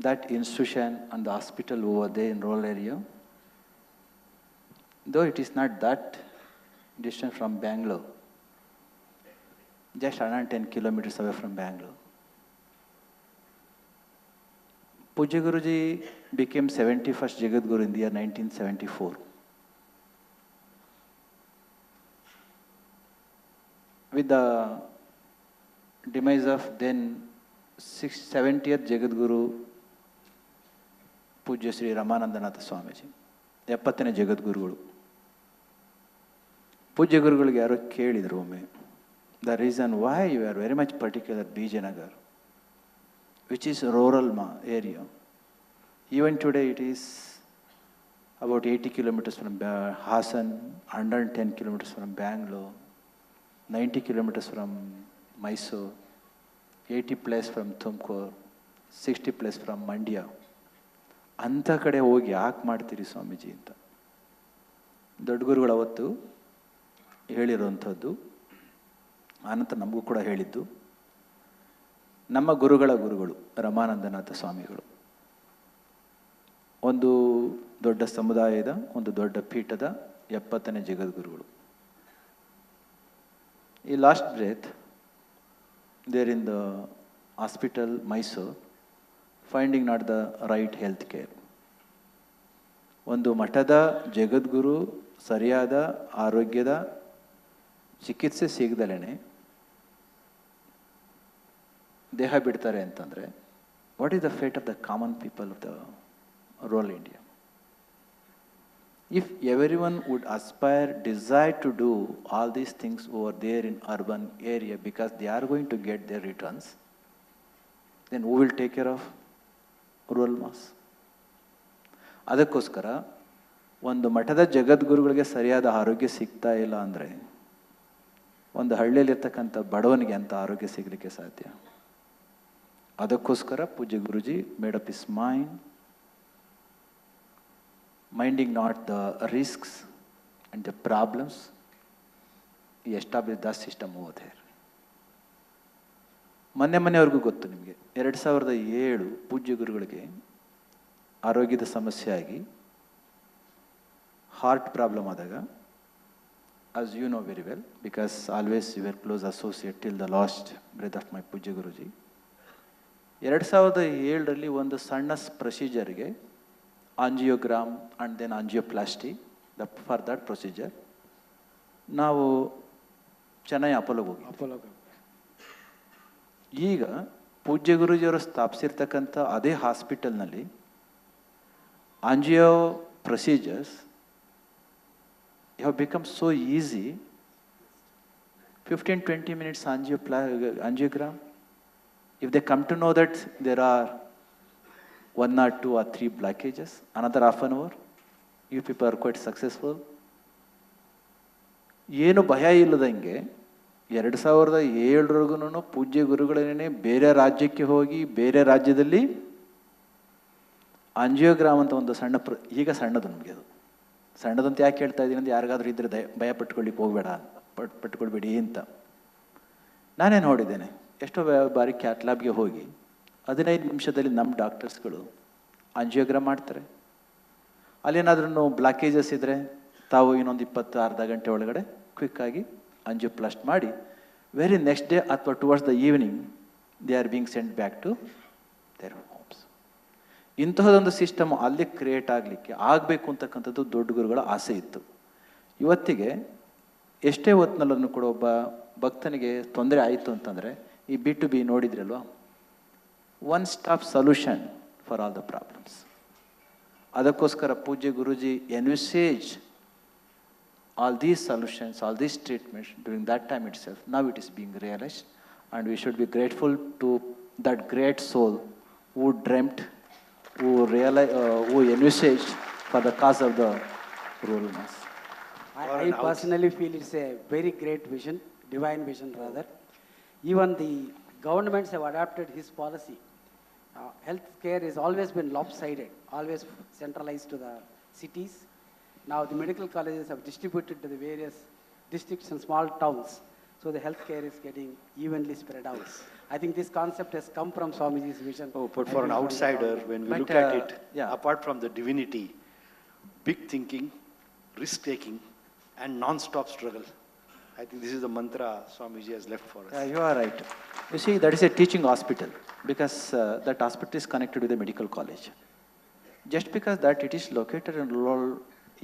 that institution and the hospital over there in rural area, though it is not that distant from Bangalore, just 110 kilometers away from Bangalore. Pujya Guruji became 71st Jagat Guru in the year 1974. With the demise of then 70th Jagadguru ಪೂಜ್ಯ ಶ್ರೀ ರಮಾನಂದನಾಥ ಸ್ವಾಮೀಜಿ, 70ನೇ ಜಗದ್ಗುರುಗಳು. ಪೂಜ್ಯ ಗುರುಗಳಿಗೆ ಯಾರೋ ಕೇಳಿದರು ಒಮ್ಮೆ, the reason why you are very much particular Bijayanagar, which is rural area. Even today it is about 80 kilometers from Hassan, 110 kilometers from Bangalore, 90 kilometers from Mysore, 80 plus from Tumkur, 60 plus from Mandya. ಅಂಥ ಕಡೆ ಹೋಗಿ ಯಾಕೆ ಮಾಡ್ತೀರಿ ಸ್ವಾಮೀಜಿ ಅಂತ ದೊಡ್ಡ ಗುರುಗಳು ಅವತ್ತು ಹೇಳಿರುವಂಥದ್ದು. ಆನಂತರ ನಮಗೂ ಕೂಡ ಹೇಳಿದ್ದು, ನಮ್ಮ ಗುರುಗಳ ಗುರುಗಳು ರಮಾನಂದನಾಥ ಸ್ವಾಮಿಗಳು ಒಂದು ದೊಡ್ಡ ಸಮುದಾಯದ, ಒಂದು ದೊಡ್ಡ ಪೀಠದ 70ನೇ ಜಗದ್ಗುರುಗಳು. ಈ last breath there in the hospital Mysuru, finding not the right health care. ಒಂದು ಮಠದ ಜಗದ್ಗುರು ಸರಿಯಾದ ಆರೋಗ್ಯದ ಚಿಕಿತ್ಸೆ ಸಿಗದಲೇ ದೇಹ ಬಿಡ್ತಾರೆ ಅಂತಂದರೆ, what is the fate of the common people of the rural India? If everyone would aspire, desire to do all these things over there in urban area because they are going to get their returns, then who will take care of rural mass? ಅದಕ್ಕೋಸ್ಕರ ಒಂದು ಮಠದ ಜಗದ್ಗುರುಗಳಿಗೆ ಸರಿಯಾದ ಆರೋಗ್ಯ ಸಿಗ್ತಾ ಇಲ್ಲ ಅಂದರೆ ಒಂದು ಹಳ್ಳಿಯಲ್ಲಿರ್ತಕ್ಕಂಥ ಬಡವನಿಗೆ ಅಂತ ಆರೋಗ್ಯ ಸಿಗಲಿಕ್ಕೆ ಸಾಧ್ಯ. ಅದಕ್ಕೋಸ್ಕರ ಪೂಜ್ಯ Guruji made up his minding not the risks and the problems, he established that system over there. ಮೊನ್ನೆವರೆಗೂ ಗೊತ್ತು ನಿಮಗೆ, 2007 ಪೂಜ್ಯ ಗುರುಗಳಿಗೆ ಆರೋಗ್ಯದ ಸಮಸ್ಯೆ ಆಗಿ ಹಾರ್ಟ್ ಪ್ರಾಬ್ಲಮ್ ಆದಾಗ, as you know very well, because always you were close associate till the last breath of my ಪೂಜ್ಯ ಗುರುಜಿ, 2007 ಒಂದು ಸಣ್ಣ ಪ್ರೊಸೀಜರ್ಗೆ angiogram and then angioplasty, for that procedure ನಾವು ಚೆನ್ನೈ ಅಪೋಲೋಗೆ ಹೋಗಿ. ಈಗ ಪೂಜ್ಯ ಗುರುಜಿಯವರು ಸ್ಥಾಪಿಸಿರ್ತಕ್ಕಂಥ ಅದೇ ಹಾಸ್ಪಿಟಲ್ನಲ್ಲಿ angio procedures have become so easy. 15-20 minutes angiogram. If they come to know that there are 1 or 2 or 3 blockages, another half an hour, you people are quite successful. ಏನು ಭಯ ಇಲ್ಲದಂಗೆ 2007 ಪೂಜ್ಯ ಗುರುಗಳೇನೆ ಬೇರೆ ರಾಜ್ಯಕ್ಕೆ ಹೋಗಿ ಬೇರೆ ರಾಜ್ಯದಲ್ಲಿ ಆಂಜಿಯೋಗ್ರಾಮ್ ಅಂತ ಒಂದು ಸಣ್ಣ ಈಗ ಸಣ್ಣದು, ನಮಗೆ ಅದು ಸಣ್ಣದಂತ ಯಾಕೆ ಹೇಳ್ತಾ ಇದ್ದೀನಿ ಅಂದರೆ ಯಾರಿಗಾದ್ರೂ ಇದ್ರೆ ಭಯ ಪಟ್ಕೊಳ್ಳಿಕ್ಕೆ ಹೋಗಬೇಡ, ಪಟ್ಕೊಳ್ಬೇಡಿ ಅಂತ. ನಾನೇ ನೋಡಿದ್ದೇನೆ ಎಷ್ಟೋ ಬಾರಿ ಕ್ಯಾಟ್ ಲ್ಯಾಬ್ಗೆ ಹೋಗಿ 15 ನಿಮಿಷದಲ್ಲಿ ನಮ್ಮ ಡಾಕ್ಟರ್ಸ್ಗಳು ಆಂಜಿಯೋಗ್ರಾಮ್ ಮಾಡ್ತಾರೆ. ಅಲ್ಲೇನಾದ್ರೂ ಬ್ಲಾಕೇಜಸ್ ಇದ್ದರೆ ತಾವು ಇನ್ನೊಂದು 20 ಅರ್ಧ ಗಂಟೆ ಒಳಗಡೆ ಕ್ವಿಕ್ಕಾಗಿ ಆಂಜಿಯೋಪ್ಲಾಸ್ಟ್ ಮಾಡಿ ವೆರಿ ನೆಕ್ಸ್ಟ್ ಡೇ ಅಥವಾ towards the evening they are being sent back to their homes. ಇಂತಹದೊಂದು ಸಿಸ್ಟಮ್ ಅಲ್ಲಿ ಕ್ರಿಯೇಟ್ ಆಗಬೇಕು ಅಂತಕ್ಕಂಥದ್ದು ದೊಡ್ಡ ಗುರುಗಳ ಆಸೆ ಇತ್ತು. ಇವತ್ತಿಗೆ ಎಷ್ಟೇ ಹೊತ್ತಿನಲ್ಲೂ ಕೂಡ ಒಬ್ಬ ಭಕ್ತನಿಗೆ ತೊಂದರೆ ಆಯಿತು ಅಂತಂದರೆ ಈ B2B ನೋಡಿದ್ರಲ್ವ, one stop solution for all the problems. ಅದಕ್ಕೋಸ್ಕರ ಪೂಜ್ಯ ಗುರುಜಿ ಎನ್ವಿಸೇಜ್ all these solutions, all these treatments during that time itself. Now it is being realized, and we should be grateful to that great soul who dreamt, who realized, who envisaged for the cause of the rural mass. I personally feel it's a very great vision, divine vision rather. Even the governments have adopted his policy. Health care has always been lopsided, always centralized to the cities. Now the medical colleges have distributed to the various districts and small towns, so the health care is getting evenly spread out. I think this concept has come from Swamiji's vision. Oh, but for an outsider, when we look at it, apart from the divinity, big thinking, risk-taking, and non-stop struggle, I think this is the mantra Swamiji has left for us. You are right. You see, that is a teaching hospital, because that hospital is connected with a medical college. Just because that it is located in rural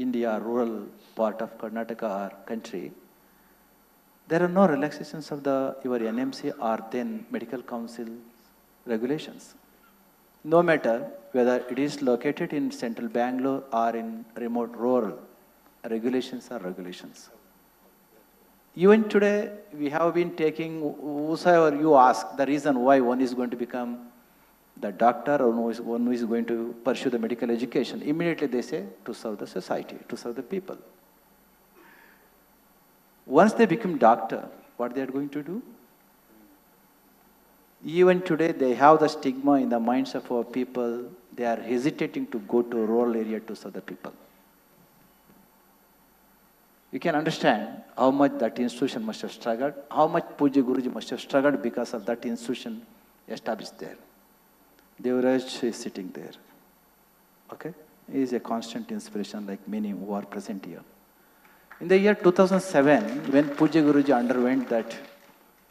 India, rural part of Karnataka or country, There are no relaxations of your NMC or then medical council regulations. No matter whether it is located in central Bangalore or in remote rural, regulations are regulations. Even today, we have been taking, whosoever you ask, the reason why one is going to become the doctor or one who is going to pursue the medical education, immediately they say, to serve the society, to serve the people. Once they become doctor, what they are going to do? Even today, they have the stigma in the minds of our people. They are hesitating to go to a rural area to serve the people. You can understand how much that institution must have struggled, how much Puja Guruji must have struggled because of that institution established there. Devaraj is sitting there. Okay? He is a constant inspiration like many who are present here. In the year 2007, when Puja Guruji underwent that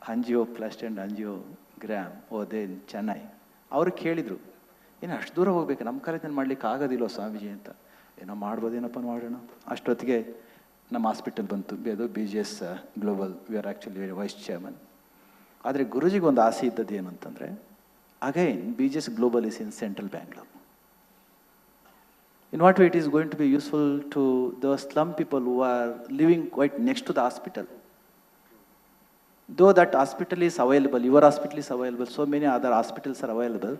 angioplasty and angiogram over there in Chennai, ಅವರು ಕೇಳಿದರು, ಏನು ಅಷ್ಟು ದೂರ ಹೋಗ್ಬೇಕು, ನಮ್ಮ ಕಾಲೇಜಲ್ಲಿ ಮಾಡ್ಲಿಕ್ಕೆ ಆಗೋದಿಲ್ಲ ಸ್ವಾಮೀಜಿ ಅಂತ. ಏನೋ ಮಾಡ್ಬೋದೇನಪ್ಪ ಮಾಡೋಣ. ಅಷ್ಟೊತ್ತಿಗೆ ನಮ್ಮ ಹಾಸ್ಪಿಟಲ್ ಬಂತು, ಅದು BGS global, we are actually vice chairman. ಆದರೆ ಗುರುಜಿಗೆ ಒಂದು ಆಸೆ ಇದ್ದದ್ದು ಏನು ಅಂತಂದರೆ, again BGS global is in central Bangalore. In what way it is going to be useful to those slum people who are living quite next to the hospital? Though that hospital is available, your hospital is available, so many other hospitals are available,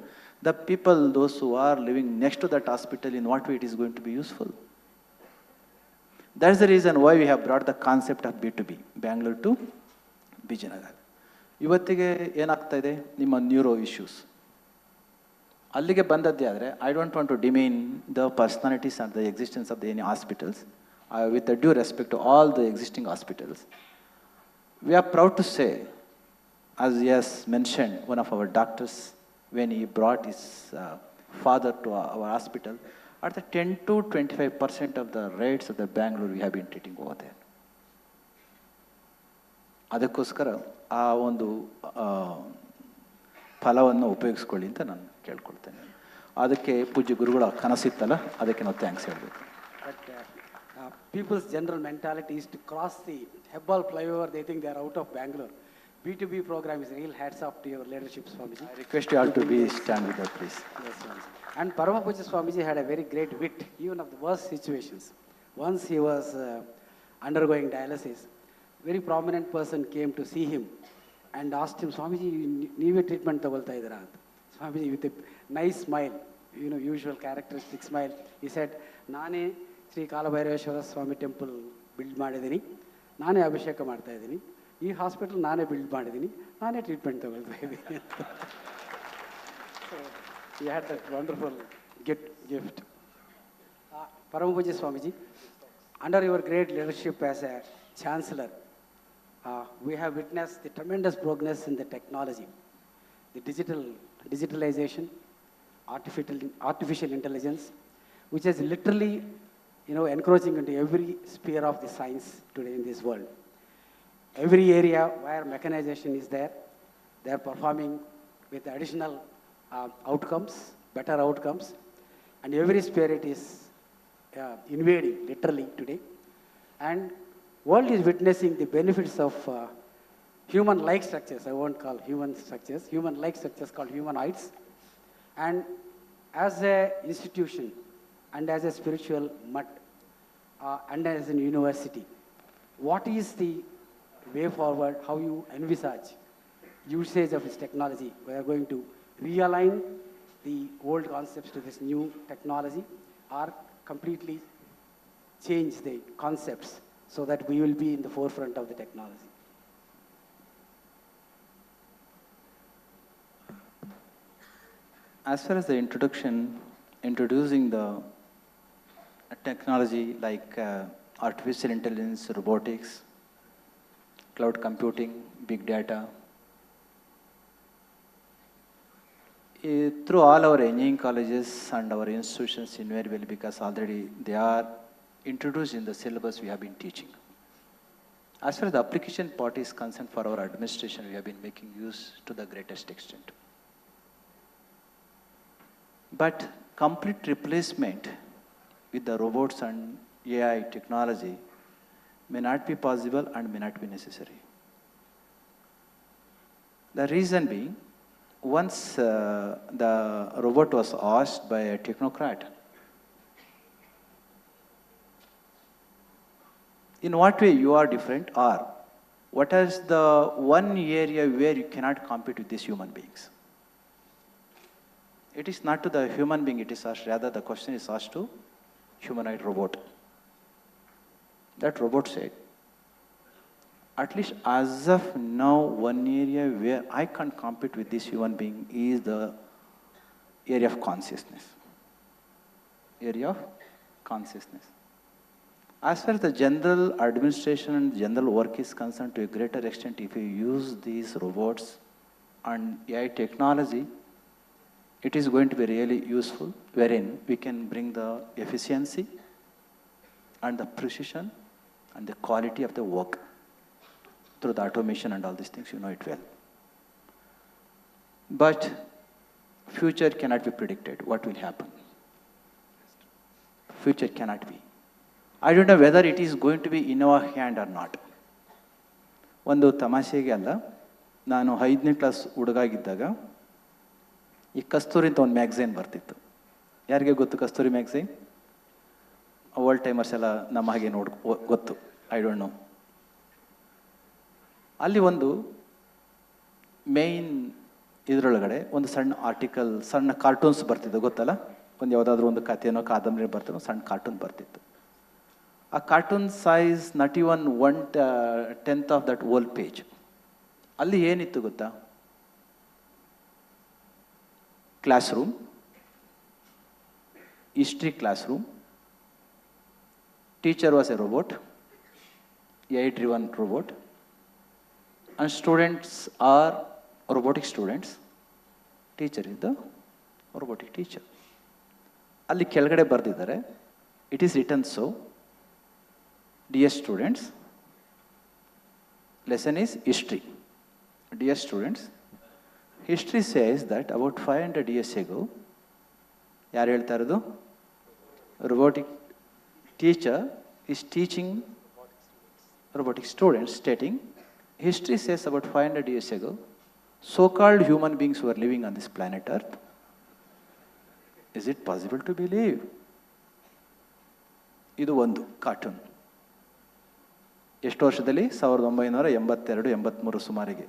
the people, those who are living next to that hospital, in what way it is going to be useful? That's the reason why we have brought the concept of B2B, Bangalore to Bijanagar. ಇವತ್ತಿಗೆ ಏನಾಗ್ತಾ ಇದೆ, ನಿಮ್ಮ neuro issues ಅಲ್ಲಿಗೆ ಬಂದದ್ದೇ ಆದರೆ, I don't want to demean the personalities and the existence of the any hospitals, with due respect to all the existing hospitals. We are proud to say, as he has mentioned, one of our doctors, when he brought his father to our hospital, at the 10 to 25% of the rates of the Bangalore we have been treating over there. ಅದಕ್ಕೋಸ್ಕರ ಆ ಒಂದು ಫಲವನ್ನು ಉಪಯೋಗಿಸ್ಕೊಳ್ಳಿ ಅಂತ ನಾನು ಕೇಳ್ಕೊಳ್ತೇನೆ. ಅದಕ್ಕೆ ಪೂಜ್ಯ ಗುರುಗಳ ಕನಸಿತ್ತಲ್ಲ, ಅದಕ್ಕೆ ನಾವು ಥ್ಯಾಂಕ್ಸ್ ಹೇಳಬೇಕು. People's general mentality is to cross the Hebbal flyover. They think they are out of Bangalore. B2B program is real hats off to your leadership, Swamiji. I request you all to be stand with us, please. Yes, Swamiji. And Paramapuja Swamiji had a very great wit, even of the worst situations. Once he was undergoing dialysis, very prominent person came to see him and asked him, Swamiji, neeve treatment tavolta idara anta. Swamiji, with a nice smile, usual characteristic smile, he said, Nane Shri Kalabhairaveshwara Swamy temple build ಮಾಡಿದ್ದೀನಿ, ನಾನೇ ಅಭಿಷೇಕ ಮಾಡ್ತಾ ಇದ್ದೀನಿ, ಈ hospital ನಾನೇ build ಮಾಡಿದ್ದೀನಿ, ನಾನೇ treatment ತಗೊಳ್ತಾ ಇದ್ದೀನಿ. He had that wonderful gift. Paramapuja Swamiji, under your great leadership as a chancellor, we have witnessed the tremendous progress in the technology, the digitalization, artificial intelligence, which is literally encroaching into every sphere of the science today in this world. Every area where mechanization is there, they are performing with additional outcomes, better outcomes, and every sphere it is invading literally today. And world is witnessing the benefits of human-like structures. I won't call human structures, human-like structures called humanoids. And as a institution, and as a spiritual mutt, and as a university, what is the way forward, how you envisage usage of this technology? We are going to realign the old concepts to this new technology, or completely change the concepts so that we will be in the forefront of the technology? As far as the introducing the technology like artificial intelligence, robotics, cloud computing, big data, through all our engineering colleges and our institutions invariably, because already they are introduced in the syllabus we have been teaching. As far as the application part is concerned, for our administration, we have been making use to the greatest extent. But complete replacement with the robots and AI technology may not be possible and may not be necessary. The reason being, once the robot was asked by a technocrat, in what way you are different, or what is the one area where you cannot compete with these human beings? It is not to the human being it is asked, rather the question is asked to humanoid robot. That robot said, at least as of now, one area where I can't compete with this human being is the area of consciousness. Area of consciousness. As far as the general administration and general work is concerned, to a greater extent, if you use these robots and AI technology, it is going to be really useful, wherein we can bring the efficiency and the precision and the quality of the work through the automation and all these things, you know it well. But future cannot be predicted, what will happen. Future cannot be. I don't know whether it is going to be in our hand or not. ಒಂದು ತಮಾಷೆಗೆ ಅಲ್ಲ, ನಾನು 5ನೇ class ಹುಡುಗಾಗಿದ್ದಾಗ ಈ ಕಸ್ತೂರಿ ಅಂತ ಒಂದು magazine ಬರ್ತಿತ್ತು. ಯಾರಿಗೆ ಗೊತ್ತು ಕಸ್ತೂರಿ ಮ್ಯಾಗ್ಝೈನ್? ಓಲ್ಡ್ ಟೈಮರ್ಸ್ ಎಲ್ಲ ನಮ್ಮ ಹಾಗೆ ಗೊತ್ತು, ಐ ಡೋಂಟ್ ನೋ. ಅಲ್ಲಿ ಒಂದು ಮೇಯ್ನ್ ಇದರೊಳಗಡೆ ಒಂದು ಸಣ್ಣ ಆರ್ಟಿಕಲ್, ಸಣ್ಣ ಕಾರ್ಟೂನ್ಸ್ ಬರ್ತಿದ್ದು, ಗೊತ್ತಲ್ಲ? ಒಂದು ಯಾವುದಾದ್ರೂ ಒಂದು ಕಥೆನೋ ಕಾದಂಬರಿ ಬರ್ತಿತ್ತು, ಒಂದು ಸಣ್ಣ ಕಾರ್ಟೂನ್ ಬರ್ತಿತ್ತು. ಆ cartoon size not even 1/10 of that hole page. ಅಲ್ಲಿ ಏನಿತ್ತು ಗೊತ್ತಾ? Class room, history class room, teacher was A robot, AI driven robot, and students are robotic students, teacher is the robotic teacher. ಅಲ್ಲಿ ಕೆಳಗಡೆ ಬರೆದಿದ್ದಾರೆ, it is written so, dear students, lesson is history. Dear students, history says that about 500 years ago, ಯಾರು ಹೇಳ್ತಾ ಇರೋದು? robotic teacher is teaching robotic students, stating, history says about 500 years ago, so-called human beings were living on this planet Earth. Is it possible to believe? ಇದು ಒಂದು cartoon. ಎಷ್ಟು ವರ್ಷದಲ್ಲಿ? 1982-83 ಸುಮಾರಿಗೆ.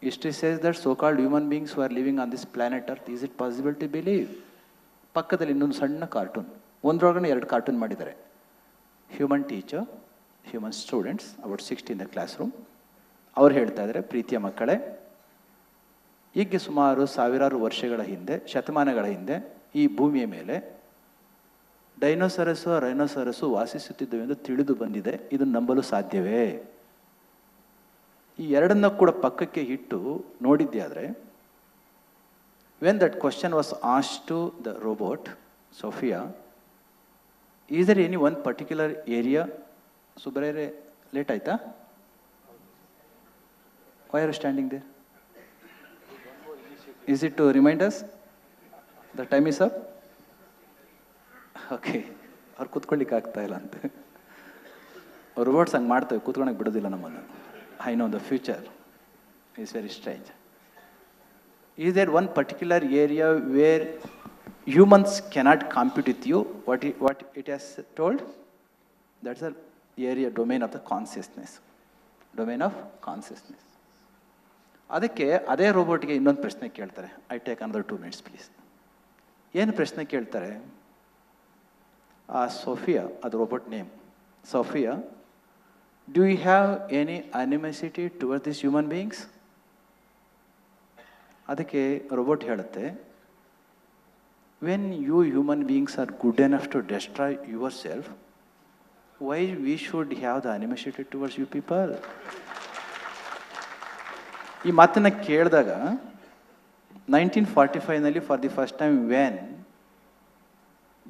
History says that so-called human beings who are living on this planet Earth, is it possible to believe? ಪಕ್ಕದಲ್ಲಿ ಇನ್ನೊಂದು ಸಣ್ಣ cartoon, ಒಂದರೊಳಗಡೆ 2 cartoon ಮಾಡಿದ್ದಾರೆ. Human teacher, human students, about 60 in the class room. ಅವ್ರು ಹೇಳ್ತಾ ಇದ್ದಾರೆ, ಪ್ರೀತಿಯ ಮಕ್ಕಳೇ, ಹೀಗೆ ಸುಮಾರು ಸಾವಿರಾರು ವರ್ಷಗಳ ಹಿಂದೆ, ಶತಮಾನಗಳ ಹಿಂದೆ ಈ ಭೂಮಿಯ ಮೇಲೆ ಡೈನೋಸರಸ್ಸು, ರೈನೋಸರಸ್ಸು ವಾಸಿಸುತ್ತಿದ್ದವು ಎಂದು ತಿಳಿದು ಬಂದಿದೆ. ಇದನ್ನು ನಂಬಲು ಸಾಧ್ಯವೇ? ಈ ಎರಡನ್ನ ಕೂಡ ಪಕ್ಕಕ್ಕೆ ಇಟ್ಟು ನೋಡಿದ್ದೆ ಆದರೆ, when that question was asked to the robot Sophia, is there any one particular area? ಸುಬ್ರಯ್ಯರೇ, ಲೇಟ್ ಆಯ್ತಾ? Why are standing there? Is it to remind us the time is up? Okay, ಅವ್ರು ಕೂತ್ಕೊಳ್ಳಿಕ್ಕೆ ಆಗ್ತಾ ಇಲ್ಲ ಅಂತ. ರೋಬೋಟ್ಸ್ ಹಂಗೆ ಮಾಡ್ತೇವೆ, ಕೂತ್ಕೊಳಕ್ಕೆ ಬಿಡೋದಿಲ್ಲ ನಮ್ಮನ್ನು. I know the future is very strange. Is there one particular area where humans cannot compete with you? What it has told? That's the area, domain of the consciousness. Domain of consciousness. ಅದಕ್ಕೆ ಅದೇ ರೋಬೋಟ್ಗೆ ಇನ್ನೊಂದು ಪ್ರಶ್ನೆ ಕೇಳ್ತಾರೆ. I take another 2 minutes please. ಏನು ಪ್ರಶ್ನೆ ಕೇಳ್ತಾರೆ? ಆ Sophia, ಅದು robot name, Sophia, do you have any animosity towards these human beings? ಅದಕ್ಕೆ ರೋಬೋಟ್ ಹೇಳುತ್ತೆ, when you human beings are good enough to destroy yourself, why we should have the animosity towards you people? ಈ ಮಾತನ್ನ ಕೇಳಿದಾಗ 1945ನಲ್ಲಿ for the first time, when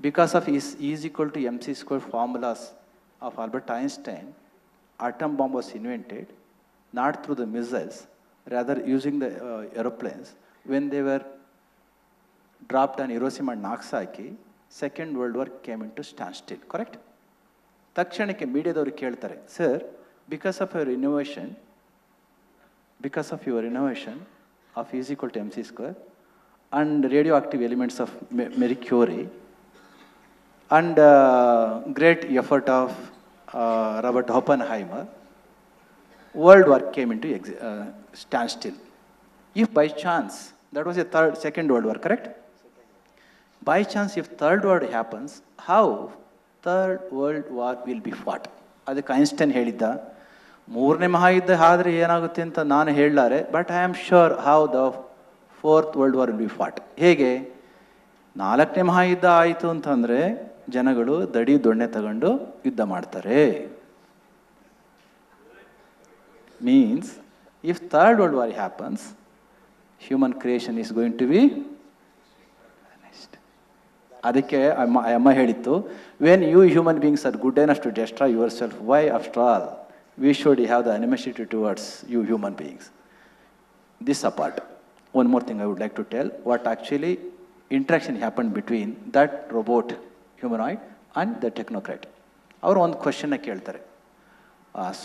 because of is equal to mc² formulas of Albert Einstein, atom bomb was invented, not through the missiles, rather using the aeroplanes. When they were dropped on Hiroshima and Nagasaki, Second World War came into standstill, correct? ತಕ್ಷಣಕ್ಕೆ ಮೀಡಿಯಾದವರು ಕೇಳ್ತಾರೆ, sir, because of your innovation because of your innovation of E is equal to mc square and radioactive elements of mercury and great effort of Robert Oppenheimer, World War came into standstill. If by chance, that was a second World War, correct? By chance, if third world happens, how third world war will be fought? ಅದಕ್ಕೆ Einstein ಹೇಳಿದ್ದ ಮೂರನೇ ಮಹಾಯುದ್ಧ ಆದ್ರೆ ಏನಾಗುತ್ತೆ ಅಂತ ನಾನು ಹೇಳಲಾರೆ, but I am sure how the fourth world war will be fought. ಹೇಗೆ? ನಾಲ್ಕನೇ ಮಹಾಯುದ್ಧ ಆಯಿತು ಅಂತಂದರೆ ಜನಗಳು ದಡಿ ದೊಣ್ಣೆ ತಗೊಂಡು ಯುದ್ಧ ಮಾಡ್ತಾರೆ. Means if third world war happens, human creation is going to be finished. ಅದಕ್ಕೆ ಅಮ್ಮ ಹೇಳಿತ್ತು, when you human beings are good enough to destroy yourself, why after all we should have the animosity towards you human beings? This apart, one more thing I would like to tell, what actually interaction happened between that robot humanoid and the technocrat. ಅವರು ಒಂದು ಕ್ವಶನ್ನ ಕೇಳ್ತಾರೆ,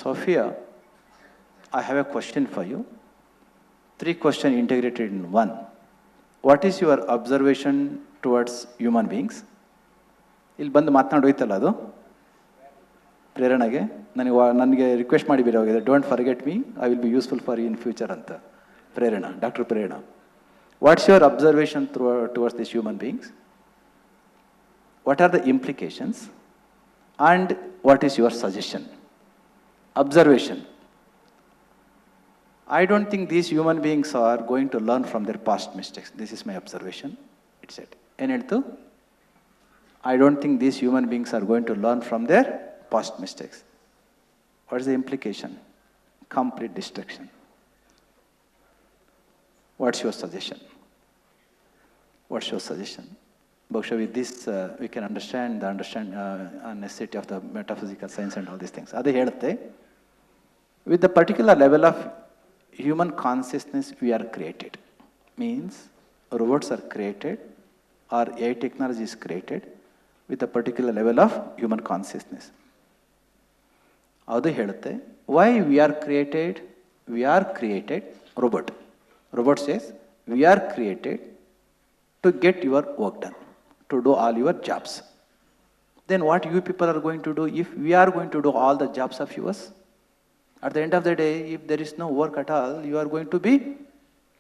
Sophia, I have a question for you. 3 questions integrated in one. What is your observation towards human beings? ಇಲ್ಲಿ ಬಂದು ಮಾತನಾಡೋಯ್ತಲ್ಲ ಅದು ಪ್ರೇರಣೆಗೆ, ನನಗೆ request ಮಾಡಿ ಬೇರೆ don't forget me, I will be useful for you in future ಅಂತ. Prerana, doctor Prerana, what's your observation towards this human beings? What are the implications and what is your suggestion? Observation, I don't think these human beings are going to learn from their past mistakes. This is my observation. It said. ಏನು ಹೇಳ್ತು? I don't think these human beings are going to learn from their past mistakes. What is the implication? Complete destruction. What's your suggestion? What's your suggestion? ಬಹುಶಃ with this we can understand necessity of the metaphysical science and all these things. ಅದೇ ಹೇಳುತ್ತೆ, with the particular level of human consciousness we are created. Means robots are created or AI technology is created with a particular level of human consciousness. ಅದು ಹೇಳುತ್ತೆ, why we are created? We are created, robot says, we are created to get your work done, to do all your jobs. Then what you people are going to do if we are going to do all the jobs of yours? At the end of the day, if there is no work at all, you are going to be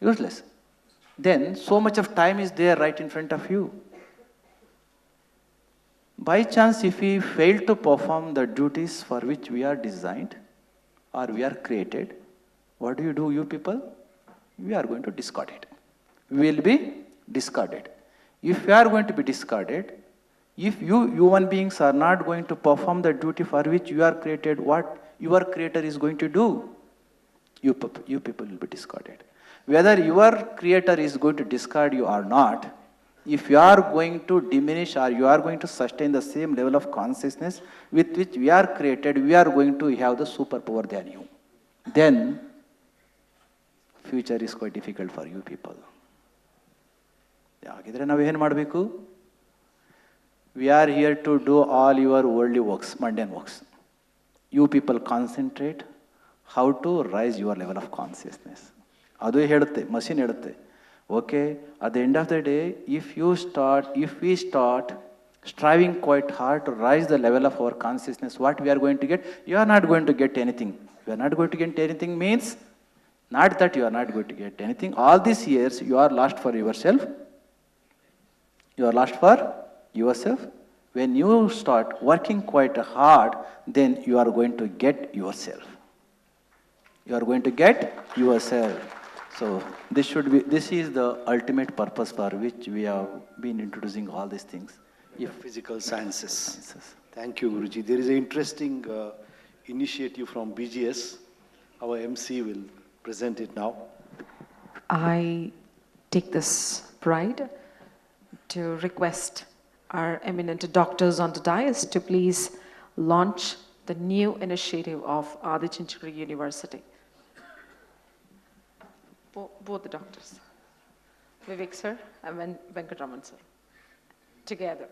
useless. Then so much of time is there right in front of you. By chance, if we fail to perform the duties for which we are designed or we are created, what do, you people? We are going to discard it. We will be discarded. If we are going to be discarded, if you human beings are not going to perform the duty for which you are created, what your creator is going to do? You people will be discarded. Whether your creator is going to discard you or not, if you are going to diminish or you are going to sustain the same level of consciousness with which we are created, we are going to have the superpower than you. Then, future is quite difficult for you people. ಹಾಗಿದ್ರೆ ನಾವೇನು ಮಾಡಬೇಕು? We are here to do all your worldly works, mundane works. You people concentrate how to rise your level of consciousness. ಅದು ಹೇಳುತ್ತೆ, machine ಹೇಳುತ್ತೆ, okay, at the end of the day, if we start striving quite hard to rise the level of our consciousness, what we are going to get? You are not going to get anything. You are not going to get anything means, not that you are not going to get anything. All these years, you are lost for yourself. You are lost for yourself. When you start working quite hard, then you are going to get yourself. You are going to get yourself. So this is the ultimate purpose for which we have been introducing all these things. Physical sciences. Thank you, Guruji. There is an interesting initiative from BGS. Our MC will present it now. I take this pride to request our eminent doctors on the dais to please launch the new initiative of Adichunchakra University. Both the doctors, Vivek sir and Venkatraman sir, together.